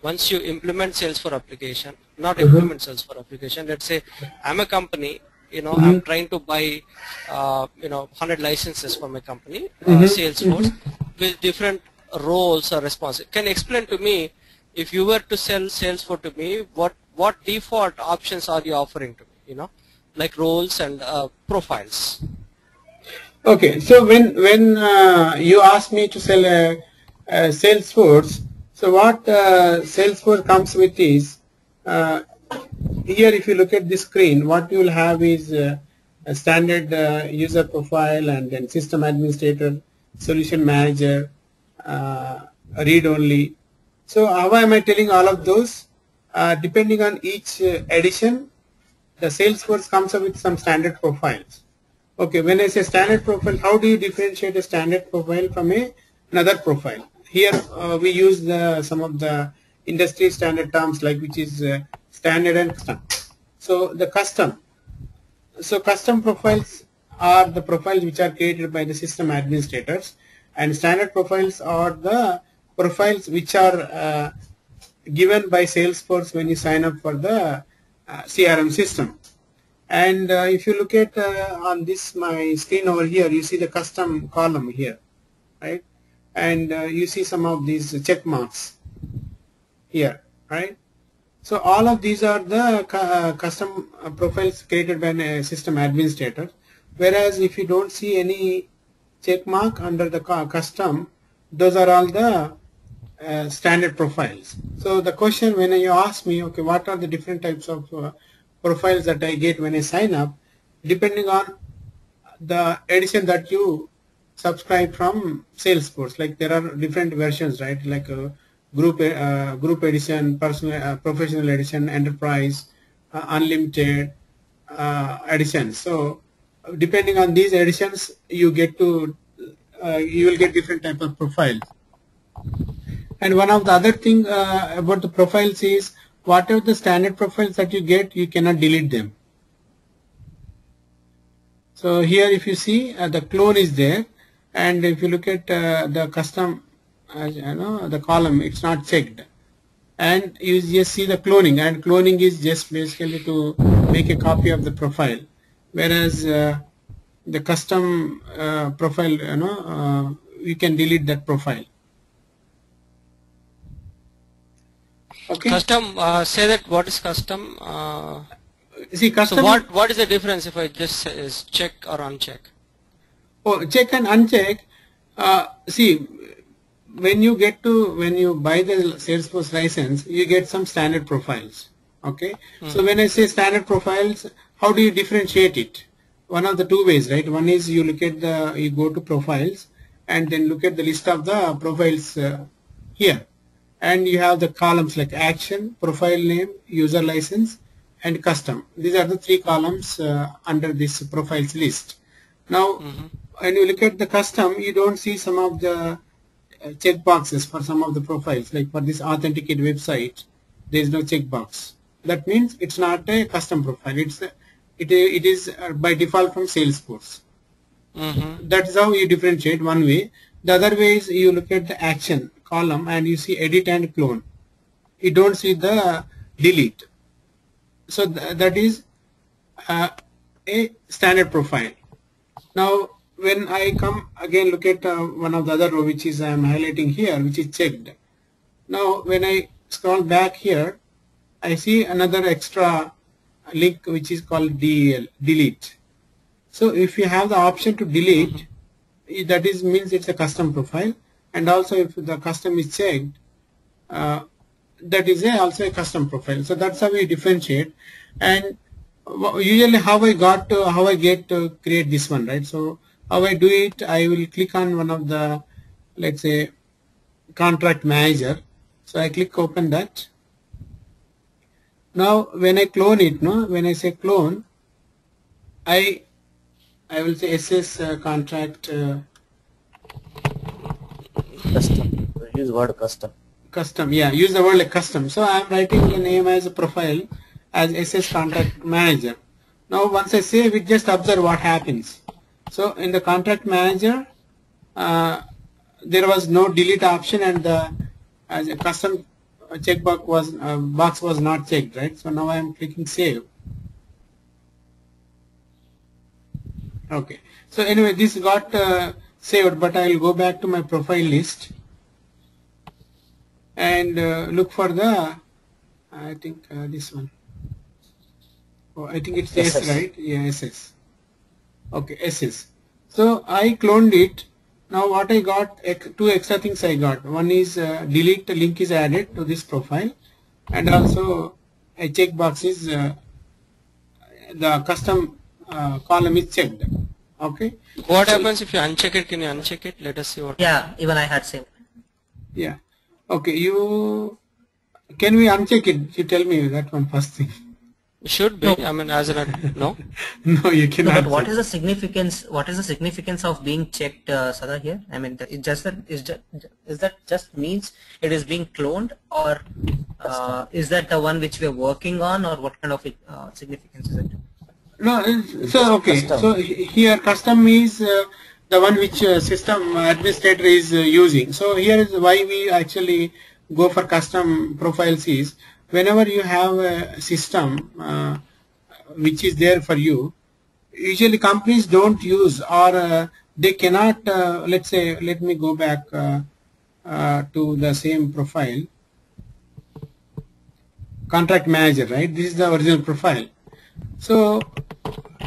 S3: once you implement Salesforce application, not implement Salesforce application, let's say I'm a company, you know, I'm trying to buy, 100 licenses for my company, Salesforce, with different roles or responses. Can you explain to me, if you were to sell Salesforce to me, what default options are you offering to me, you know, like roles and profiles?
S1: Okay, so when you ask me to sell a Salesforce, so what Salesforce comes with is, here if you look at the screen, what you will have is a standard user profile, and then system administrator, solution manager, read only. So how am I telling all of those? Depending on each edition, the Salesforce comes up with some standard profiles. Okay, when I say standard profile, how do you differentiate a standard profile from another profile? Here we use some of the industry standard terms, like which is standard and custom. So the custom profiles are the profiles which are created by the system administrators, and standard profiles are the profiles which are given by Salesforce when you sign up for the CRM system. And if you look at on this my screen over here, you see the custom column here, right? And you see some of these check marks here, right? So all of these are the custom profiles created by a system administrator. Whereas if you don't see any check mark under the custom, those are all the standard profiles. So the question when you ask me, okay, what are the different types of profiles that I get when I sign up, depending on the edition that you subscribe from Salesforce. Like there are different versions, right? Like group edition, personal, professional edition, enterprise, unlimited edition. So depending on these editions, you get to you will get different type of profiles. And one of the other thing about the profiles is whatever the standard profiles that you get, you cannot delete them. So here if you see the clone is there, and if you look at the custom, the column, it's not checked. And you just see the cloning, and cloning is just basically to make a copy of the profile, whereas the custom profile, you can delete that profile. Okay.
S3: Custom, say that what is custom?
S1: See, custom.
S3: So what is the difference if I just say check or uncheck?
S1: Oh, check and uncheck. See, when you buy the Salesforce license, you get some standard profiles. Okay. So when I say standard profiles, how do you differentiate it? One of the two ways, right? One is you go to profiles and then look at the list of the profiles here. And you have the columns like action, profile name, user license, and custom. These are the three columns under this profiles list. Now, when you look at the custom, you don't see some of the checkboxes for some of the profiles. Like for this authenticate website, there is no checkbox. That means it's not a custom profile. It is by default from Salesforce. That is how you differentiate, one way. The other way is you look at the action column and you see edit and clone. You don't see the delete. So that is a standard profile. Now when I come again look at one of the other row, which is I am highlighting here, which is checked. Now when I scroll back here, I see another extra link which is called delete. So if you have the option to delete, that means it's a custom profile. And also if the custom is checked, that is also a custom profile. So that's how we differentiate. And usually how I get to create this one, right? So how I do it, I will click on one of the, let's say, contract manager. So I click open that. Now when I clone it, when I say clone, I will say SS contract
S4: custom. Use word custom.
S1: Custom, yeah, use the word like custom. So I am writing the name as a profile as SS contract manager. Now once I save it, just observe what happens. So in the contract manager, there was no delete option, and as a custom checkbox box was not checked, right? So now I am clicking save. Okay. So anyway, this got saved, but I will go back to my profile list and look for the, I think this one. Oh, I think it's SS. S, right? Yeah, SS. Okay, SS. So I cloned it. Now what I got, two extra things I got. One is delete link is added to this profile, and also a checkbox is the custom column is checked. Okay.
S3: What happens if you uncheck it? Can you uncheck it? Let us see what.
S2: Yeah, even I had same.
S1: Yeah. Okay. Can we uncheck it? You tell me that one first thing.
S3: Should be. No. I mean, as an no.
S1: No, you cannot.
S2: No, but what is the significance? What is the significance of being checked, Sada? Here, I mean, is that just means it is being cloned, or is that the one which we are working on, or what kind of significance is it?
S1: No, so okay. Custom. So here custom is the one which system administrator is using. So here is why we actually go for custom profiles is whenever you have a system which is there for you, usually companies don't use or they cannot, let's say, let me go back to the same profile, contract manager, right? This is the original profile. So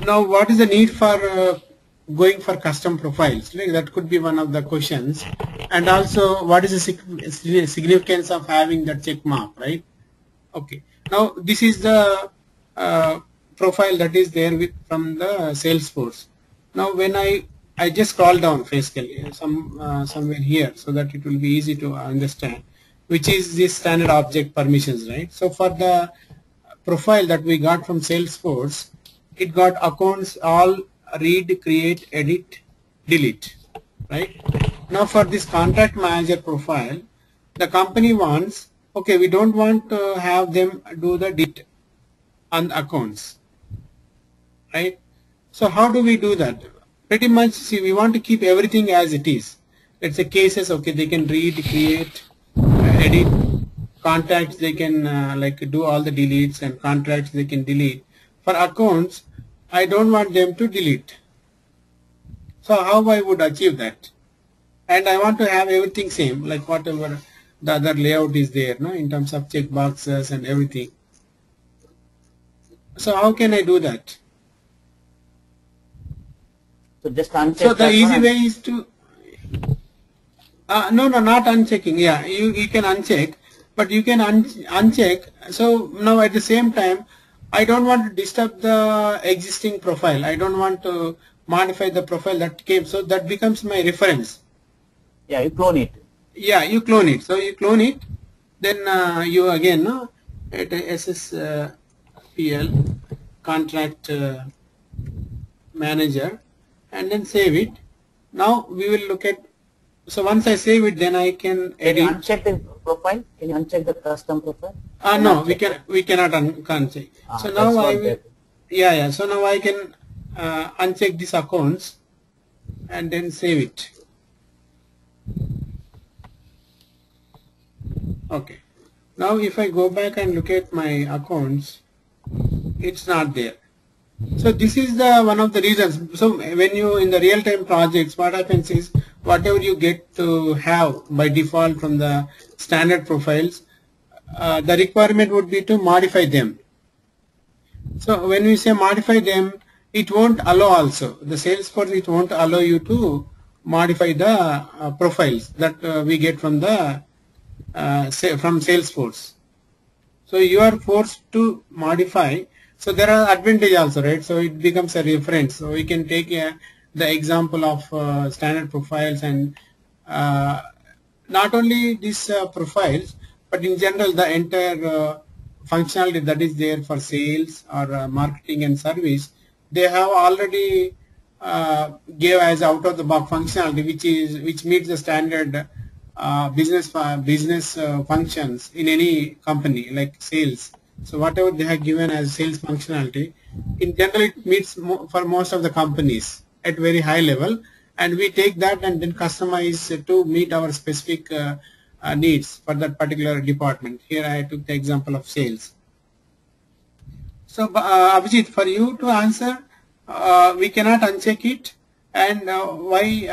S1: now what is the need for going for custom profiles? Like that could be one of the questions. And also what is the significance of having that check mark, right? Okay. Now this is the profile that is there from the Salesforce. Now when I just scroll down basically somewhere here so that it will be easy to understand, which is this standard object permissions, right? So for the profile that we got from Salesforce, it got accounts all read, create, edit, delete, right? Now for this contract manager profile, the company wants, okay, we don't want to have them do the delete on accounts, right? So how do we do that? Pretty much, see, we want to keep everything as it is. Let's say cases, okay, they can read, create, edit, contacts, they can like do all the deletes, and contracts they can delete. For accounts, I don't want them to delete. So how I would achieve that? And I want to have everything same, like whatever the other layout is there, no, in terms of check boxes and everything. So how can I do that?
S4: So just uncheck.
S1: So the easy way is to no, not unchecking. Yeah, you can uncheck, but you can uncheck. So now at the same time, I don't want to disturb the existing profile. I don't want to modify the profile that came. So that becomes my reference.
S4: Yeah, you clone it.
S1: Yeah, you clone it. So you clone it, then you again at SSPL contract manager, and then save it. Now we will look at. So once I save it, then I can edit.
S4: Can you uncheck the profile? Can you uncheck the custom profile?
S1: No, we cannot uncheck. So now I will. Yeah. So now I can uncheck these accounts and then save it. Okay. Now if I go back and look at my accounts, it's not there. So this is the one of the reasons. So when you in the real-time projects, what happens is whatever you get to have by default from the standard profiles, the requirement would be to modify them. So when we say modify them, it won't allow also. The Salesforce, it won't allow you to modify the profiles that we get from the from Salesforce. So you are forced to modify. So there are advantages also, right? So it becomes a reference. So we can take the example of standard profiles, and not only these profiles, but in general the entire functionality that is there for sales or marketing and service, they have already gave as out of the box functionality which meets the standard business functions in any company like sales. So whatever they have given as sales functionality, in general it meets for most of the companies at very high level, and we take that and then customize to meet our specific needs for that particular department. Here I took the example of sales. So Abhijit, for you to answer, we cannot uncheck it, and why,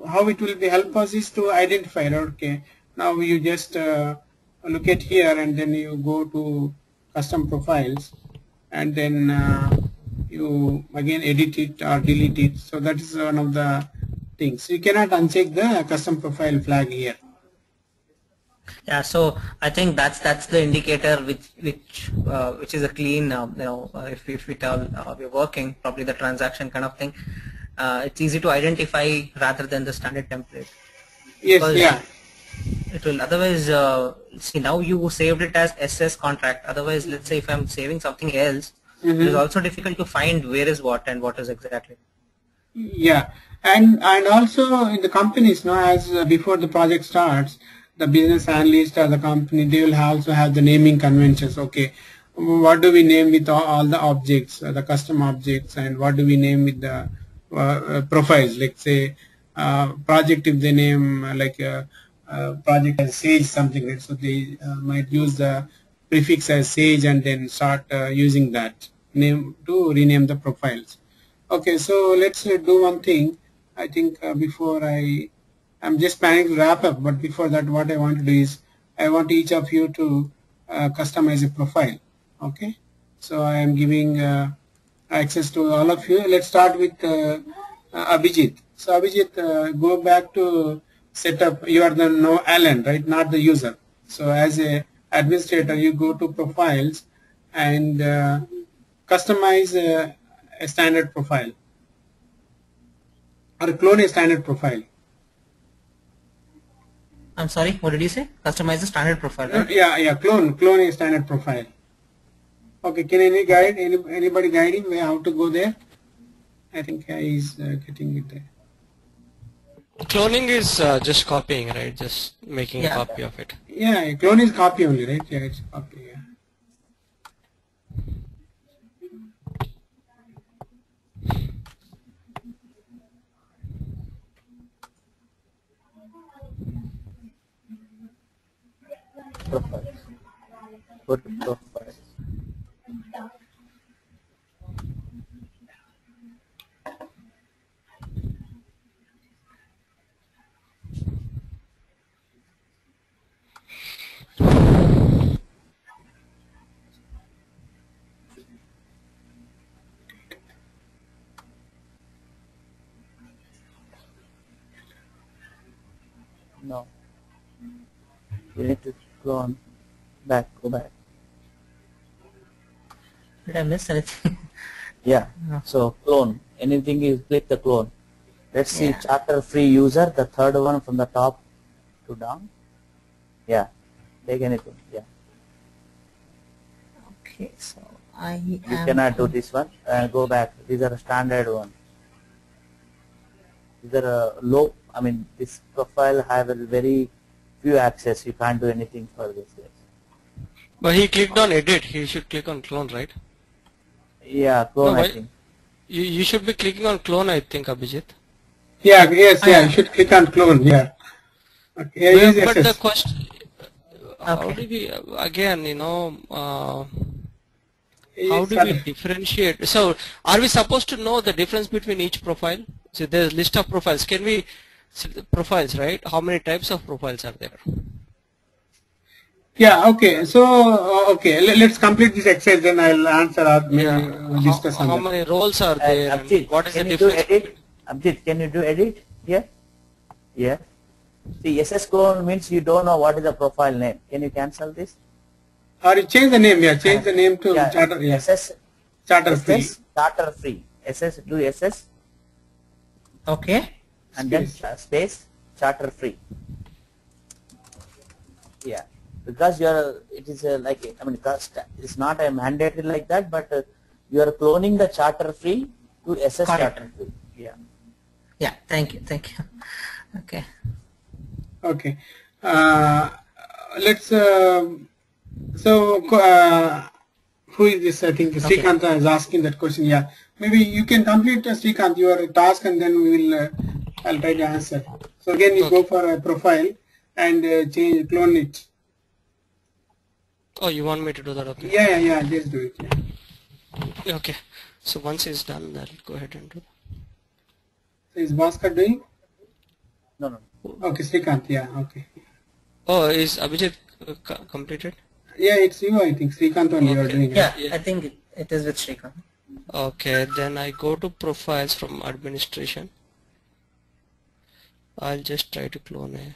S1: how it will be help us is to identify. Okay, now you just look at here, and then you go to custom profiles, and then you again edit it or delete it. So that is one of the things. You cannot uncheck the custom profile flag here.
S2: Yeah, so I think that's the indicator which is a clean if we tell we're working probably the transaction kind of thing. It's easy to identify rather than the standard template.
S1: Yes, yeah.
S2: It will otherwise see, now you saved it as SS contract. Otherwise, let's say if I'm saving something else, it is also difficult to find where is what and what is exactly.
S1: Yeah, and also in the companies now, as before the project starts, the business analyst or the company, they will also have the naming conventions. Okay, what do we name with all the objects, the custom objects, and what do we name with the profiles? Like say project, if they name like project as Sage something, right? So they might use the prefix as Sage and then start using that name to rename the profiles. Okay, so let's do one thing. I think before I'm just planning to wrap up, but before that, what I want to do is I want each of you to customize a profile. Okay, so I am giving access to all of you. Let's start with Abhijit. So Abhijit, go back to setup. You are the Alan, right? Not the user. So as a administrator, you go to profiles and customize a standard profile or clone a standard profile.
S2: I'm sorry, what did you say? Customize the standard profile, right?
S1: Yeah, clone a standard profile. Okay, can anybody guide him how to go there? I think he's getting it there.
S3: Cloning is just copying, right? Just making a copy of it.
S1: Yeah, clone is copy only, right? Yeah, it's copy. Yeah.
S4: Profiles. Go to profiles. No. You need to clone back, go back.
S2: Did I miss anything?
S4: Yeah.
S2: No.
S4: So clone. Anything you click the clone. Let's see
S2: Yeah.
S4: charter free user, the third one from the top to down. Yeah. Take anything. Yeah.
S2: Okay, so I
S4: You
S2: am.
S4: cannot do this one. Go back. These are a standard one. These are a low. I mean, this profile have a very few access. You can't do anything for this.
S3: But he clicked on edit. He should click on clone, right?
S4: Yeah, clone.
S3: No,
S4: I
S3: why-
S4: think.
S3: You should be clicking on clone, I think, Abhijit.
S1: Yeah, yes, yeah, you should click on clone, yeah. Okay, yeah, use
S3: But the
S1: SS.
S3: question, how
S2: Okay.
S3: do we, again, how
S1: Yes,
S3: do we differentiate? So, are we supposed to know the difference between each profile? So, there's list of profiles. Can we see the profiles, right? How many types of profiles are there?
S1: Yeah, okay, so, okay, let's complete this exercise, then I'll answer or maybe we'll discuss on
S3: How
S1: that.
S3: many roles are there? And
S4: Abhijit,
S3: what is the
S4: can you do
S3: difference?
S4: edit? Abhijit, can you do edit here? Yeah. See, SS clone means you don't know what is the profile name. Can you cancel this?
S1: Or you change the name, yeah, change the name to charter, yeah,
S4: SS,
S1: charter free.
S4: SS, charter free. SS, do SS,
S2: Okay.
S4: and then space, charter free. Yeah. Because it is like, I mean, it's not a mandatory like that, but you are cloning the charter free to SS
S2: Got it.
S4: charter free. Yeah.
S2: Yeah. Thank you. Thank you. Okay.
S1: Okay, let's, who is this? I think Srikanth is asking that question, yeah. Maybe you can complete, Srikanth, your task and then we will, I'll try to answer. So again, you go for a profile and change, clone it.
S3: Oh, you want me to do that? Okay.
S1: Yeah, just do it, yeah.
S3: Okay. So, once it's done, I'll go ahead and do
S1: So is Bhaskar doing?
S4: No.
S1: Okay, Srikanth, yeah, okay.
S3: Oh, is Abhijit completed?
S1: Yeah, it's you, I think. Srikanth only you are
S3: Okay.
S1: doing it.
S2: Yeah, I think it is with Srikanth.
S3: Okay, then I go to profiles from administration. I'll just try to clone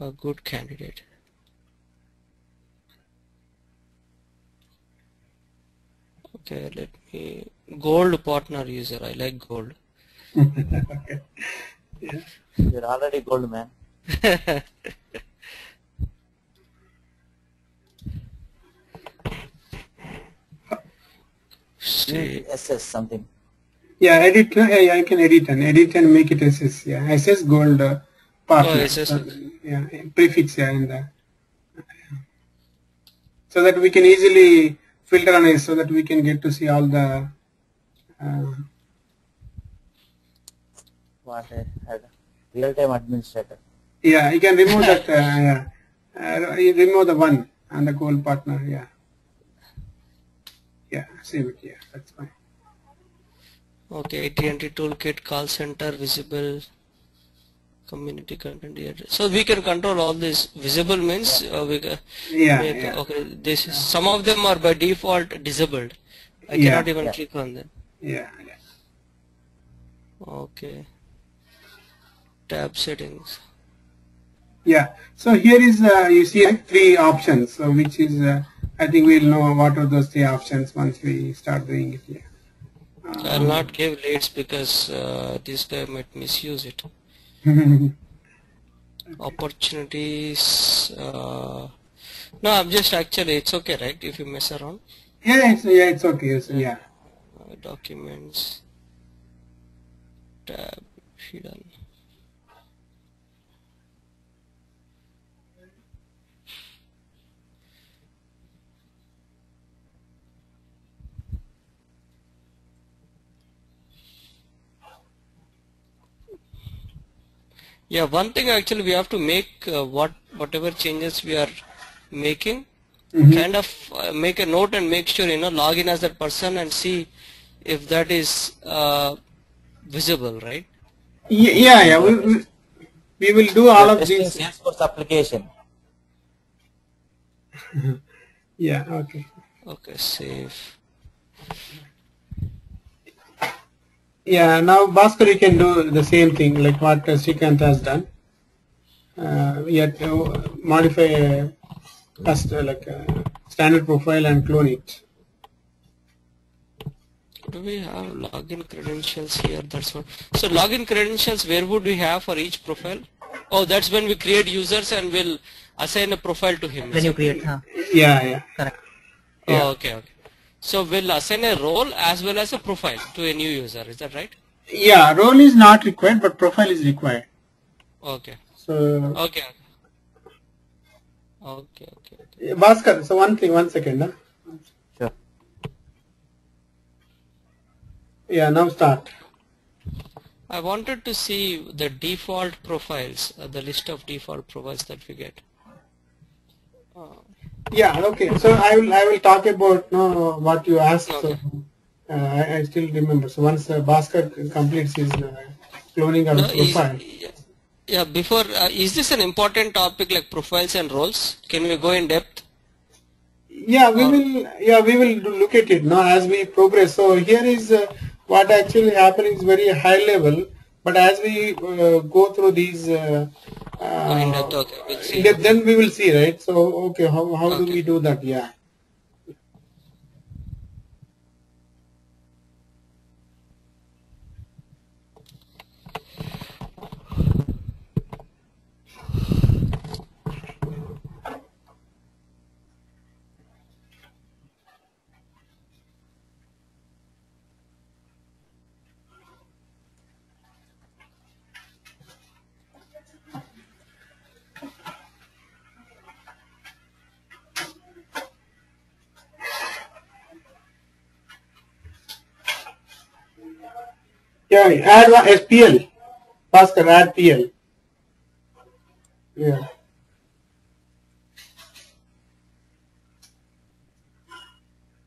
S3: a good candidate. Okay, let me gold partner user. I like gold.
S1: Okay. Yeah.
S4: You're already gold, man.
S3: Stay.
S4: SS something.
S1: Yeah, edit, yeah, you can edit and make it SS, yeah. SS gold partner.
S3: Oh, SS.
S1: Yeah, prefix, yeah, in the, so that we can easily filter on it so that we can get to see all the,
S4: What a real-time administrator.
S1: yeah, you can remove that, you remove the one and the gold partner, yeah. Yeah, save it, yeah, that's fine.
S3: Okay, AT&T toolkit, call center, visible, community content here. So we can control all this. Visible means we can make,
S1: Yeah.
S3: okay. This is, some of them are by default disabled. I
S1: Yeah.
S3: cannot even click on them.
S1: Yeah.
S3: Okay. Tab settings.
S1: Yeah. So here is you see three options. So which is I think we'll know what are those three options once we start doing it. Yeah.
S3: I'll not give leads because this guy might misuse it. Opportunities. No, I'm just actually it's okay, right? If you mess around.
S1: Yeah, it's okay. So, yeah.
S3: Documents. Tab hidden. Yeah, one thing actually we have to make whatever changes we are making, kind of make a note and make sure, log in as that person and see if that is visible, right?
S1: Yeah. We will do all of
S4: Testing
S1: this.
S4: Salesforce application.
S1: Yeah. Okay.
S3: Okay, save.
S1: Yeah. Now, Bhaskar, you can do the same thing like what Srikanth has done. We have to modify a standard profile and clone it.
S3: Do we have login credentials here? That's what. So login credentials, where would we have for each profile? Oh, that's when we create users and we'll assign a profile to him.
S2: When you create,
S1: Yeah.
S2: correct.
S1: Yeah.
S3: Oh, okay. So we'll assign a role as well as a profile to a new user. Is that right?
S1: Yeah. Role is not required, but profile is required.
S3: Okay.
S1: So.
S3: Okay.
S1: Bhaskar, so one second.
S4: Sure.
S3: Yeah,
S1: now start.
S3: I wanted to see the default profiles, the list of default profiles that we get.
S1: Yeah, okay. So I will talk about what you asked.
S3: Okay.
S1: So I still remember. So once Bhaskar completes his cloning of his profile.
S3: Yeah, before, is this an important topic like profiles and roles? Can we go in depth?
S1: Yeah, we will look at it now as we progress. So here is what actually happened is very high level, but as we go through these
S3: In depth, okay, we'll see.
S1: then we will see, right? So okay, how do we do that? Yeah. Yeah, add one SPL. Bhaskar, add PL. Yeah.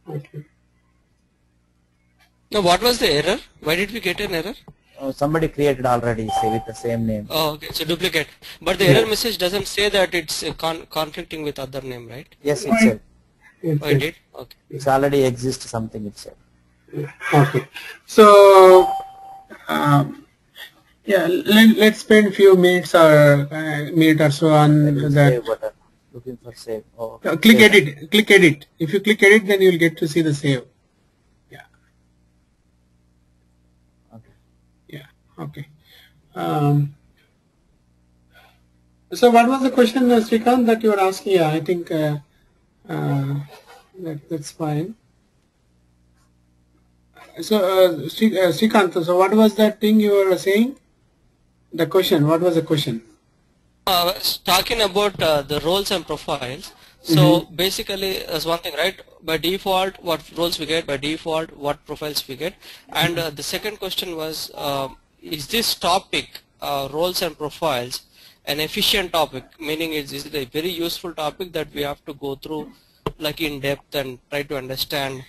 S1: Okay.
S3: Now, what was the error? Why did we get an error?
S4: Somebody created already, say with the same name.
S3: Oh, okay, so duplicate. But the error message doesn't say that it's conflicting with other name, right?
S4: Yes, it said.
S3: Oh, it did? Okay.
S4: It's already exists something it said.
S1: Okay. So, yeah, let's spend few minutes or minute or so on
S4: Save
S1: that.
S4: button. Looking for save. Oh,
S1: Click
S4: save.
S1: edit. Click edit. If you click edit, then you will get to see the save. Yeah.
S4: Okay.
S1: Yeah. Okay. So what was the question, Srikanth, that you were asking? Yeah, I think that's fine. So, Srikanth, so what was that thing you were saying? The question. What was the question?
S3: Talking about the roles and profiles. So basically, as one thing, right? By default, what roles we get? By default, what profiles we get? And the second question was, is this topic, roles and profiles, an efficient topic? Meaning, is it a very useful topic that we have to go through, like in depth, and try to understand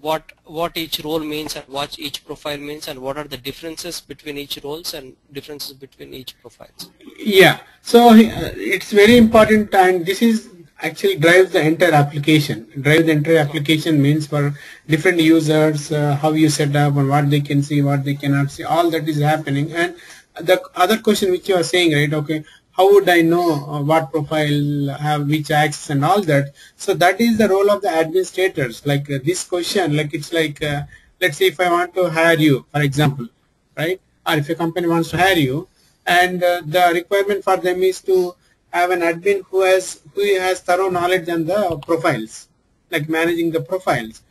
S3: what each role means and what each profile means, and what are the differences between each roles and differences between each profiles?
S1: Yeah, so it's very important, and this is actually drives the entire application. Drive the entire application means for different users, how you set up and what they can see, what they cannot see, all that is happening. And the other question which you are saying, right, okay, how would I know what profile have which access and all that? So that is the role of the administrators. Like this question, like it's like, let's say if I want to hire you, for example, right? Or if a company wants to hire you, and the requirement for them is to have an admin who has thorough knowledge on the profiles, like managing the profiles.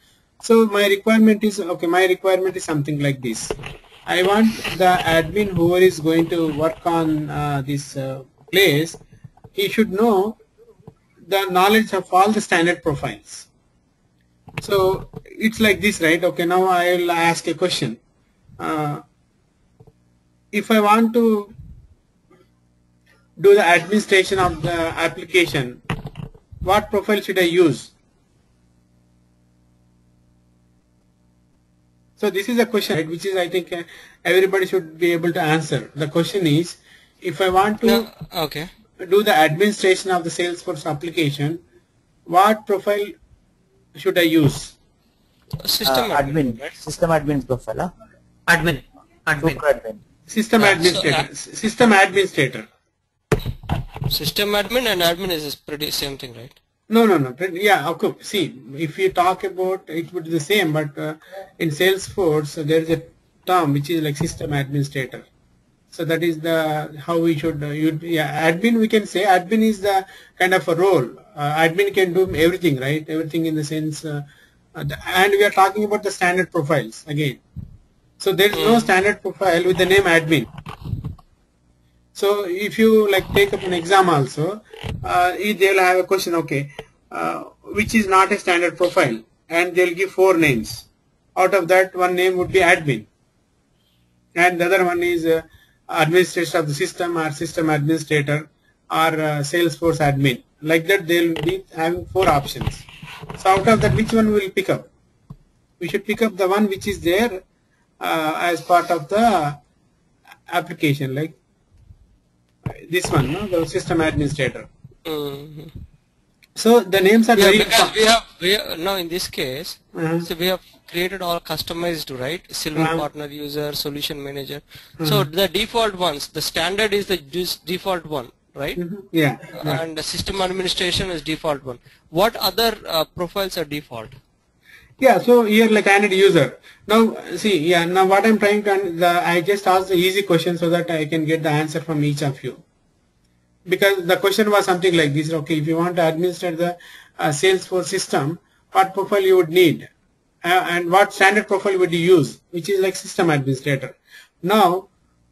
S1: So my requirement is, okay, my requirement is something like this. I want the admin who is going to work on this place, he should know the knowledge of all the standard profiles. So it's like this, right? Okay, now I will ask a question. If I want to do the administration of the application, what profile should I use? So this is a question, right, which is I think everybody should be able to answer. The question is, if I want to do the administration of the Salesforce application, what profile should I use?
S3: System
S4: admin,
S3: right?
S4: system admin profile.
S2: Admin.
S4: Super admin.
S1: System administrator. System administrator.
S3: System admin and admin is pretty same thing, right?
S1: No. Yeah, okay. See, if you talk about it would be the same, but in Salesforce there is a term which is like system administrator. So that is the how we should admin. We can say admin is the kind of a role. Admin can do everything, right? Everything in the sense, and we are talking about the standard profiles again. So there is no standard profile with the name admin. So if you like take up an exam also, they'll have a question, okay, which is not a standard profile, and they'll give 4 names. Out of that, one name would be admin, and the other one is administrator of the system or system administrator or Salesforce admin. Like that, they'll be having 4 options. So out of that, which one will pick up? We should pick up the one which is there as part of the application, like this one, no? The system administrator. So the names are very
S3: because we have now in this case, so we have created all customized, right? Silver partner user, solution manager. So the default ones, the standard is the default one, right?
S1: Yeah.
S3: And the system administration is default one. What other profiles are default?
S1: Yeah, so here like standard user. Now see, now what I'm trying to, I just asked the easy question so that I can get the answer from each of you. Because the question was something like this, okay, if you want to administer the Salesforce system, what profile you would need? And what standard profile would you use, which is like system administrator. Now,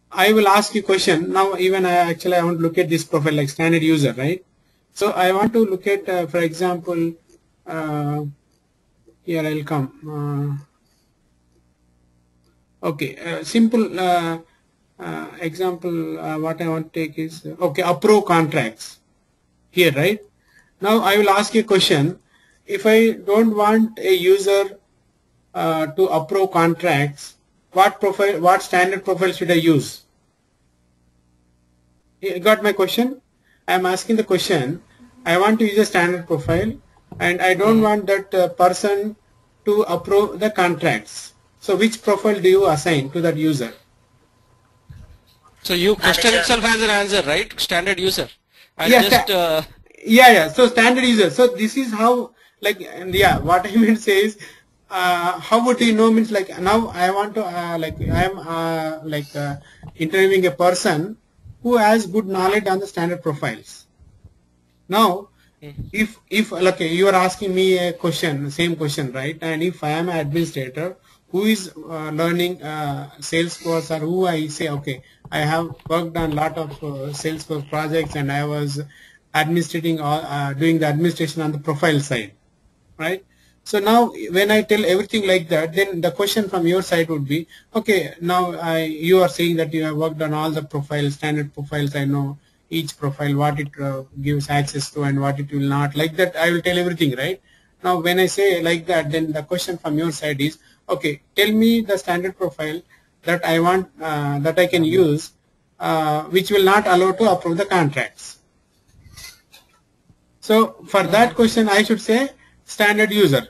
S1: I will ask you a question. Now, even I want to look at this profile like standard user, right? So, I want to look at, for example, here I'll come. Okay, simple example, what I want to take is, okay, approve contracts here, right? Now I will ask you a question. If I don't want a user to approve contracts, what standard profile should I use? You got my question? I am asking the question. I want to use a standard profile and I don't want that person to approve the contracts. So which profile do you assign to that user?
S3: So you question itself has an answer, right? Standard user. And
S1: just So standard user. So this is how, like, what I mean to say is, how would you know means like now I want to I am interviewing a person who has good knowledge on the standard profiles. Now, if you are asking me a question, same question, right? And if I am an administrator who is learning Salesforce, or who I say, okay, I have worked on a lot of Salesforce projects and I was administrating doing the administration on the profile side, right? So now when I tell everything like that, then the question from your side would be, okay, now you are saying that you have worked on all the profiles, standard profiles. I know each profile, what it gives access to and what it will not. Like that, I will tell everything, right? Now when I say like that, then the question from your side is, okay, tell me the standard profile that I want, that I can use, which will not allow to approve the contracts. So for that question, I should say standard user,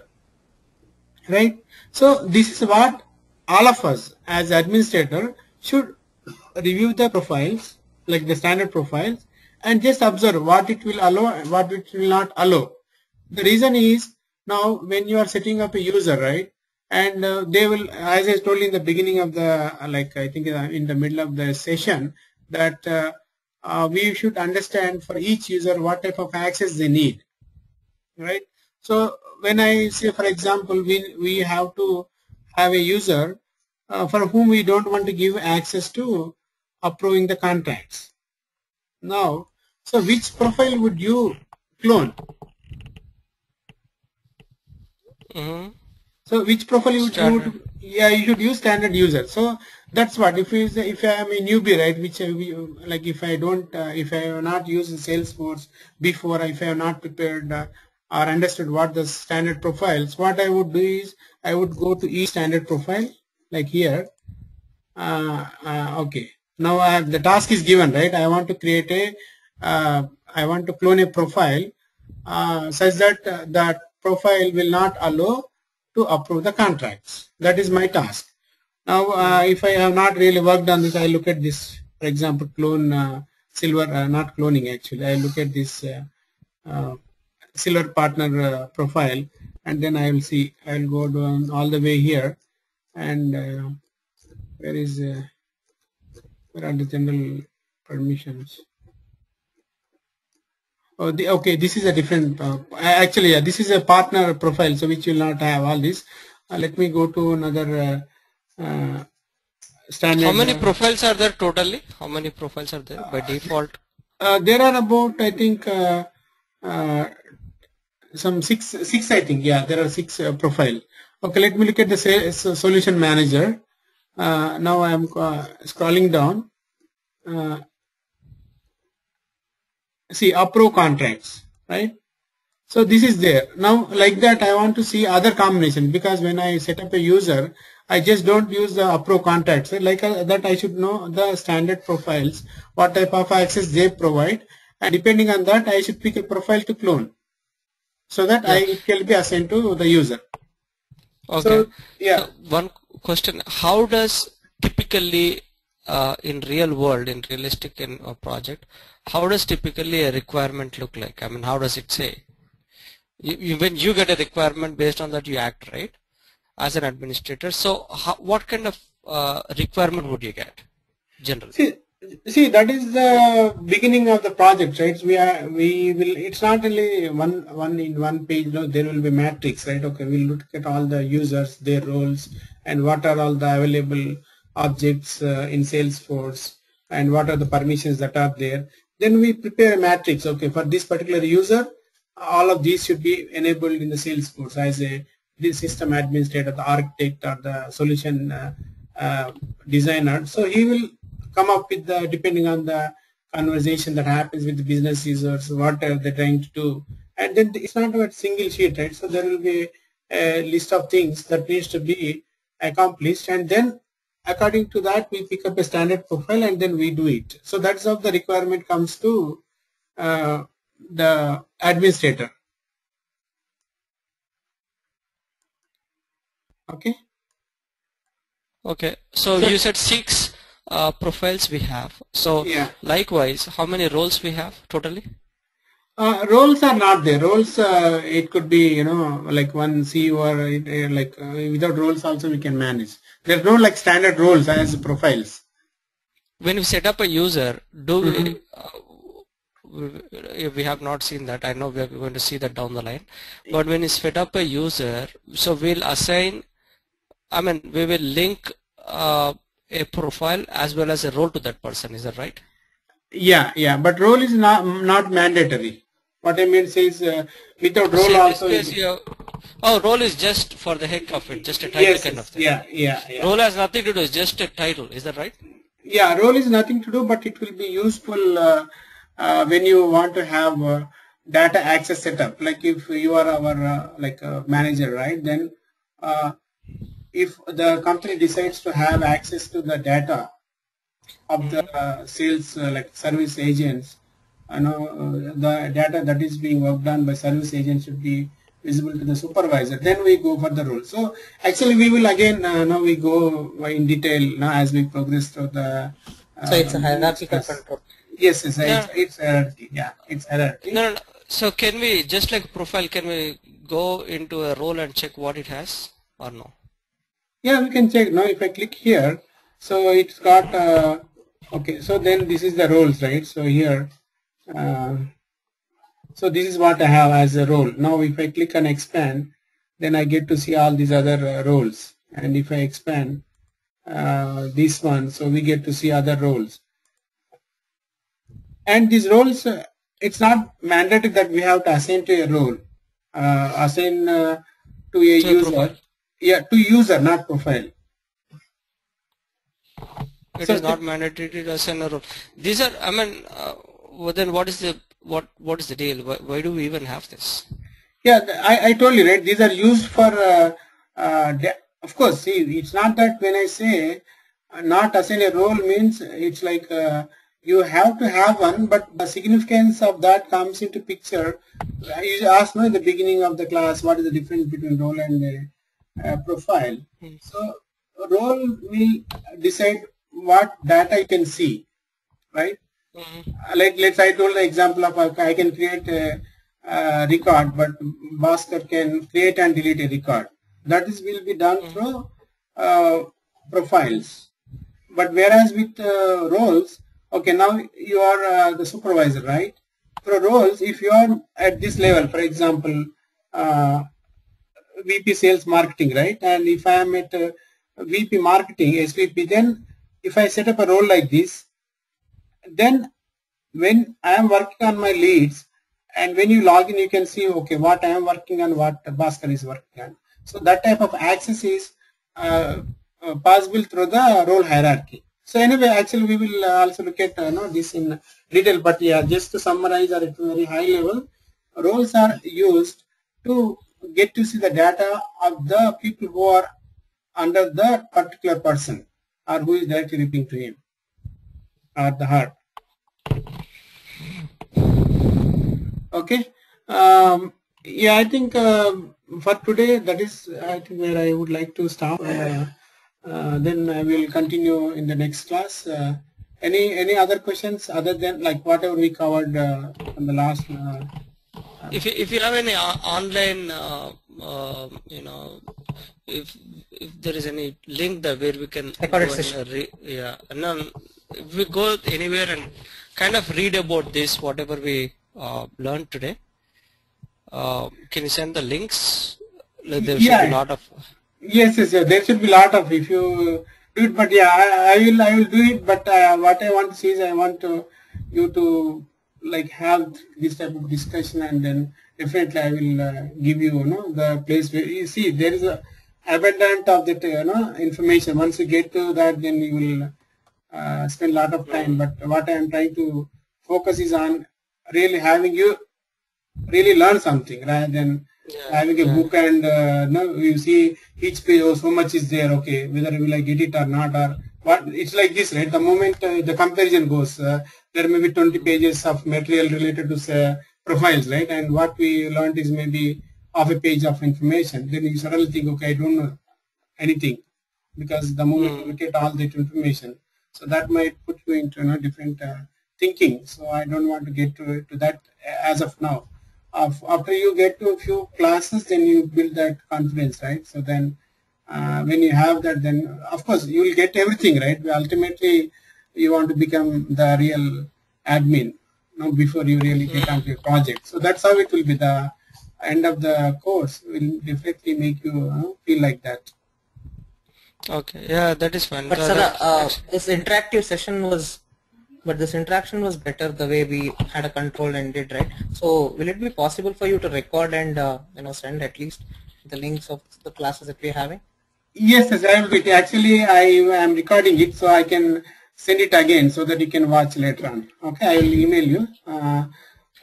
S1: right? So this is what all of us as administrator should review the profiles, like the standard profiles, and just observe what it will allow and what it will not allow. The reason is, now when you are setting up a user, right, and they will, as I told you in the beginning of the, I think in the middle of the session, that we should understand for each user what type of access they need, right? So when I say, for example, we have to have a user for whom we don't want to give access to approving the contracts. Now, so which profile would you clone? So which profile you would Yeah, you should use standard user. So that's what if I am a newbie, right? Which like if I don't if I have not used Salesforce before, if I have not prepared or understood what the standard profiles, what I would do is I would go to each standard profile like here. Okay. Now I have the task is given, right? I want to create a I want to clone a profile such that that profile will not allow to approve the contracts. That is my task. Now, if I have not really worked on this, I look at this, for example, clone silver, not cloning actually. I look at this silver partner profile, and then I will see. I will go down all the way here, and where are the general permissions? Oh, okay, this is a different, actually, yeah, this is a partner profile, so which will not have all this. Let me go to another standard.
S3: How many profiles are there totally? How many profiles are there by default?
S1: There are about, I think, some six, I think, yeah, there are 6 profile. Okay, let me look at the solution manager. Now I am scrolling down. See, approve contracts, right? So this is there. Now like that I want to see other combination, because when I set up a user, I just don't use the approve contracts. Like that I should know the standard profiles, what type of access they provide, and depending on that I should pick a profile to clone, so that it can be assigned to the user.
S3: Okay.
S1: So, yeah.
S3: So one question, how does typically in real world, in realistic project, how does typically a requirement look like? I mean, how does it say? When you get a requirement, based on that you act, right, as an administrator. So what kind of requirement would you get generally?
S1: See, that is the beginning of the project, right? We will. It's not only one page. No, there will be matrix, right? Okay, we'll look at all the users, their roles, and what are all the available objects in Salesforce, and what are the permissions that are there. Then we prepare a matrix. Okay, for this particular user, all of these should be enabled in the Salesforce as the system administrator, the architect, or the solution designer. So he will come up with the, depending on the conversation that happens with the business users, what are they trying to do. And then it's not about single sheet, right? So there will be a list of things that needs to be accomplished, and then according to that we pick up a standard profile and then we do it. So that's how the requirement comes to the administrator. Okay.
S3: Okay. So you said 6 profiles we have. So
S1: yeah.
S3: Likewise, how many roles we have totally?
S1: Roles are not there. Roles, it could be, you know, like one CEO or like without roles also we can manage. There's no like standard roles as profiles.
S3: When we set up a user, do we have not seen that. I know we are going to see that down the line. But when we set up a user, so we'll assign, I mean, we will link a profile as well as a role to that person. Is that right?
S1: Yeah, yeah. But role is not mandatory. What I mean is without role also.
S3: Role is just for the heck of it, just a title kind of thing.
S1: Yeah.
S3: Role has nothing to do. It's just a title. Is that right?
S1: Yeah, role is nothing to do, but it will be useful when you want to have data access setup. Like if you are our manager, right? Then if the company decides to have access to the data of the sales like service agents, the data that is being worked on by service agents should be visible to the supervisor. Then we go for the role. So actually we will again now we go in detail now as we progress through the.
S2: So it's a hierarchical control.
S1: Yes, it's hierarchy. Yeah, it's hierarchy.
S3: No. So can we, just like profile, can we go into a role and check what it has or no?
S1: Yeah, we can check. Now if I click here, so it's got okay. So then this is the roles, right? So here, so this is what I have as a role. Now if I click on expand, then I get to see all these other roles. And if I expand this one, so we get to see other roles. And these roles, it's not mandatory that we have to assign to a role, assign to a user.
S3: Profile.
S1: Yeah, to user, not profile.
S3: It is not mandatory to assign a role. These are, I mean, well, then what is the deal? Why do we even have this?
S1: Yeah, I told you, right? These are used for, of course, see, it's not that when I say not assign a role means it's like you have to have one, but the significance of that comes into picture. You asked me in the beginning of the class, what is the difference between role and profile? So role will decide what data you can see, right? Like let's I told the example of I can create a record, but Bhaskar can create and delete a record. That is will be done through profiles. But whereas with roles, okay, now you are the supervisor, right? For roles, if you are at this level, for example, VP sales marketing, right? And if I am at VP marketing, SVP, then if I set up a role like this, then when I am working on my leads, and when you log in, you can see, okay, what I am working on, what Bhaskar is working on. So that type of access is possible through the role hierarchy. So anyway, actually we will also look at this in detail, but yeah, just to summarize at a very high level, roles are used to get to see the data of the people who are under the particular person or who is directly reporting to him or the heart. Okay. Yeah, I think for today that is I think where I would like to stop. Then I will continue in the next class. Any other questions other than like whatever we covered on the last?
S3: If you have any online, if there is any link there where we can go and and then if we go anywhere and kind of read about this, whatever we learned today, can you send the links? Like there should be a lot of.
S1: Yes. There should be a lot of if you do it, but yeah, I will do it. But what I want to see is I want you to like have this type of discussion, and then definitely I will give you, the place where you see there is a abundant of that information. Once you get to that, then you will spend a lot of time. But what I am trying to focus is on really having you really learn something rather than having a book and you see each page, oh, so much is there, okay, whether you will like get it or not, or what. It's like this, right? The moment the comparison goes, there may be 20 pages of material related to profiles, right? And what we learned is maybe half a page of information. Then you suddenly think, okay, I don't know anything, because the moment you look at all that information, so that might put you into different thinking. So I don't want to get to that as of now. After you get to a few classes, then you build that confidence, right? So then when you have that, then of course you will get everything, right? But ultimately you want to become the real admin before you really get onto your project. So that's how it will be. The end of the course will definitely make you feel like that.
S3: Okay, yeah, that is fine.
S2: But this interactive session was, but this interaction was better the way we had a control and did, right? So will it be possible for you to record and send at least the links of the classes that we're having?
S1: Yes, I will do it. Actually, I am recording it, so I can send it again so that you can watch later on. Okay, I will email you.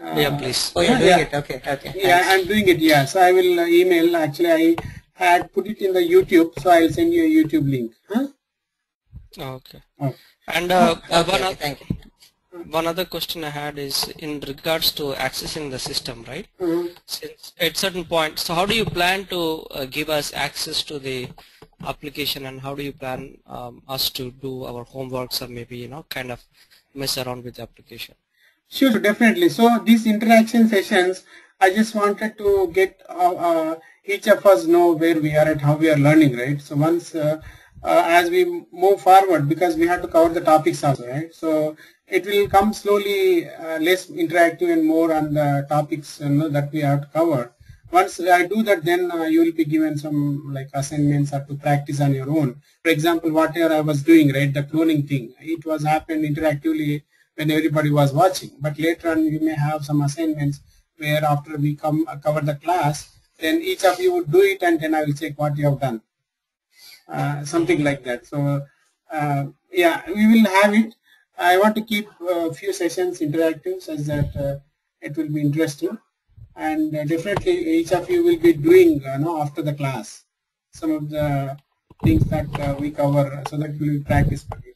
S3: Yeah, please.
S2: Oh, you're doing it. Okay.
S1: Yeah, I'm doing it. Yeah, so I will email. Actually, I had put it in the YouTube, so I will send you a YouTube link. Huh?
S3: Okay.
S1: Oh.
S3: And
S2: thank you.
S3: One other question I had is in regards to accessing the system, right? Since at certain point, so how do you plan to give us access to the application, and how do you plan us to do our homeworks, or maybe kind of mess around with the application?
S1: Sure, definitely. So these interaction sessions, I just wanted to get each of us know where we are at, how we are learning, right? So once as we move forward, because we have to cover the topics also, right? So it will come slowly, less interactive and more on the topics that we have to cover. Once I do that, then you will be given some like assignments or to practice on your own. For example, whatever I was doing, right, the cloning thing, it was happened interactively when everybody was watching. But later on, you may have some assignments where after we cover the class, then each of you would do it, and then I will check what you have done. something like that. So yeah, we will have it. I want to keep a few sessions interactive such that it will be interesting, and definitely each of you will be doing after the class some of the things that we cover, so that we will practice for you.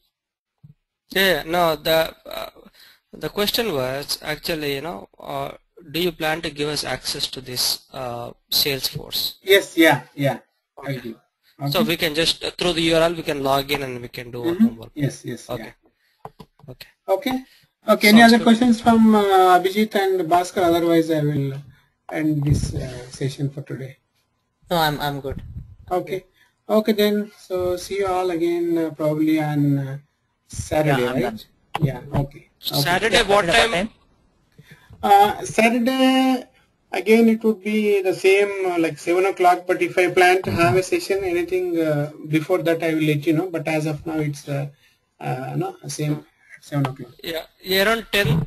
S3: Yeah, no, the question was actually, do you plan to give us access to this Salesforce?
S1: Yes, yeah, I
S3: Okay.
S1: do. Okay.
S3: So we can just through the URL we can log in and we can do our homework.
S1: Yes,
S3: Okay.
S1: yeah.
S3: Okay.
S1: Okay. Any
S3: Sounds
S1: other
S3: good.
S1: questions from Abhijit and Bhaskar? Otherwise, I will end this session for today.
S2: No, I'm good.
S1: Okay. Okay then. So see you all again probably on Saturday,
S4: Yeah, I'm
S1: right?
S4: done.
S1: Yeah. Okay.
S3: Saturday, what time?
S1: Saturday again it would be the same like 7 o'clock. But if I plan to have a session, anything before that, I will let you know. But as of now, it's no same 7 o'clock.
S3: Yeah, around 10.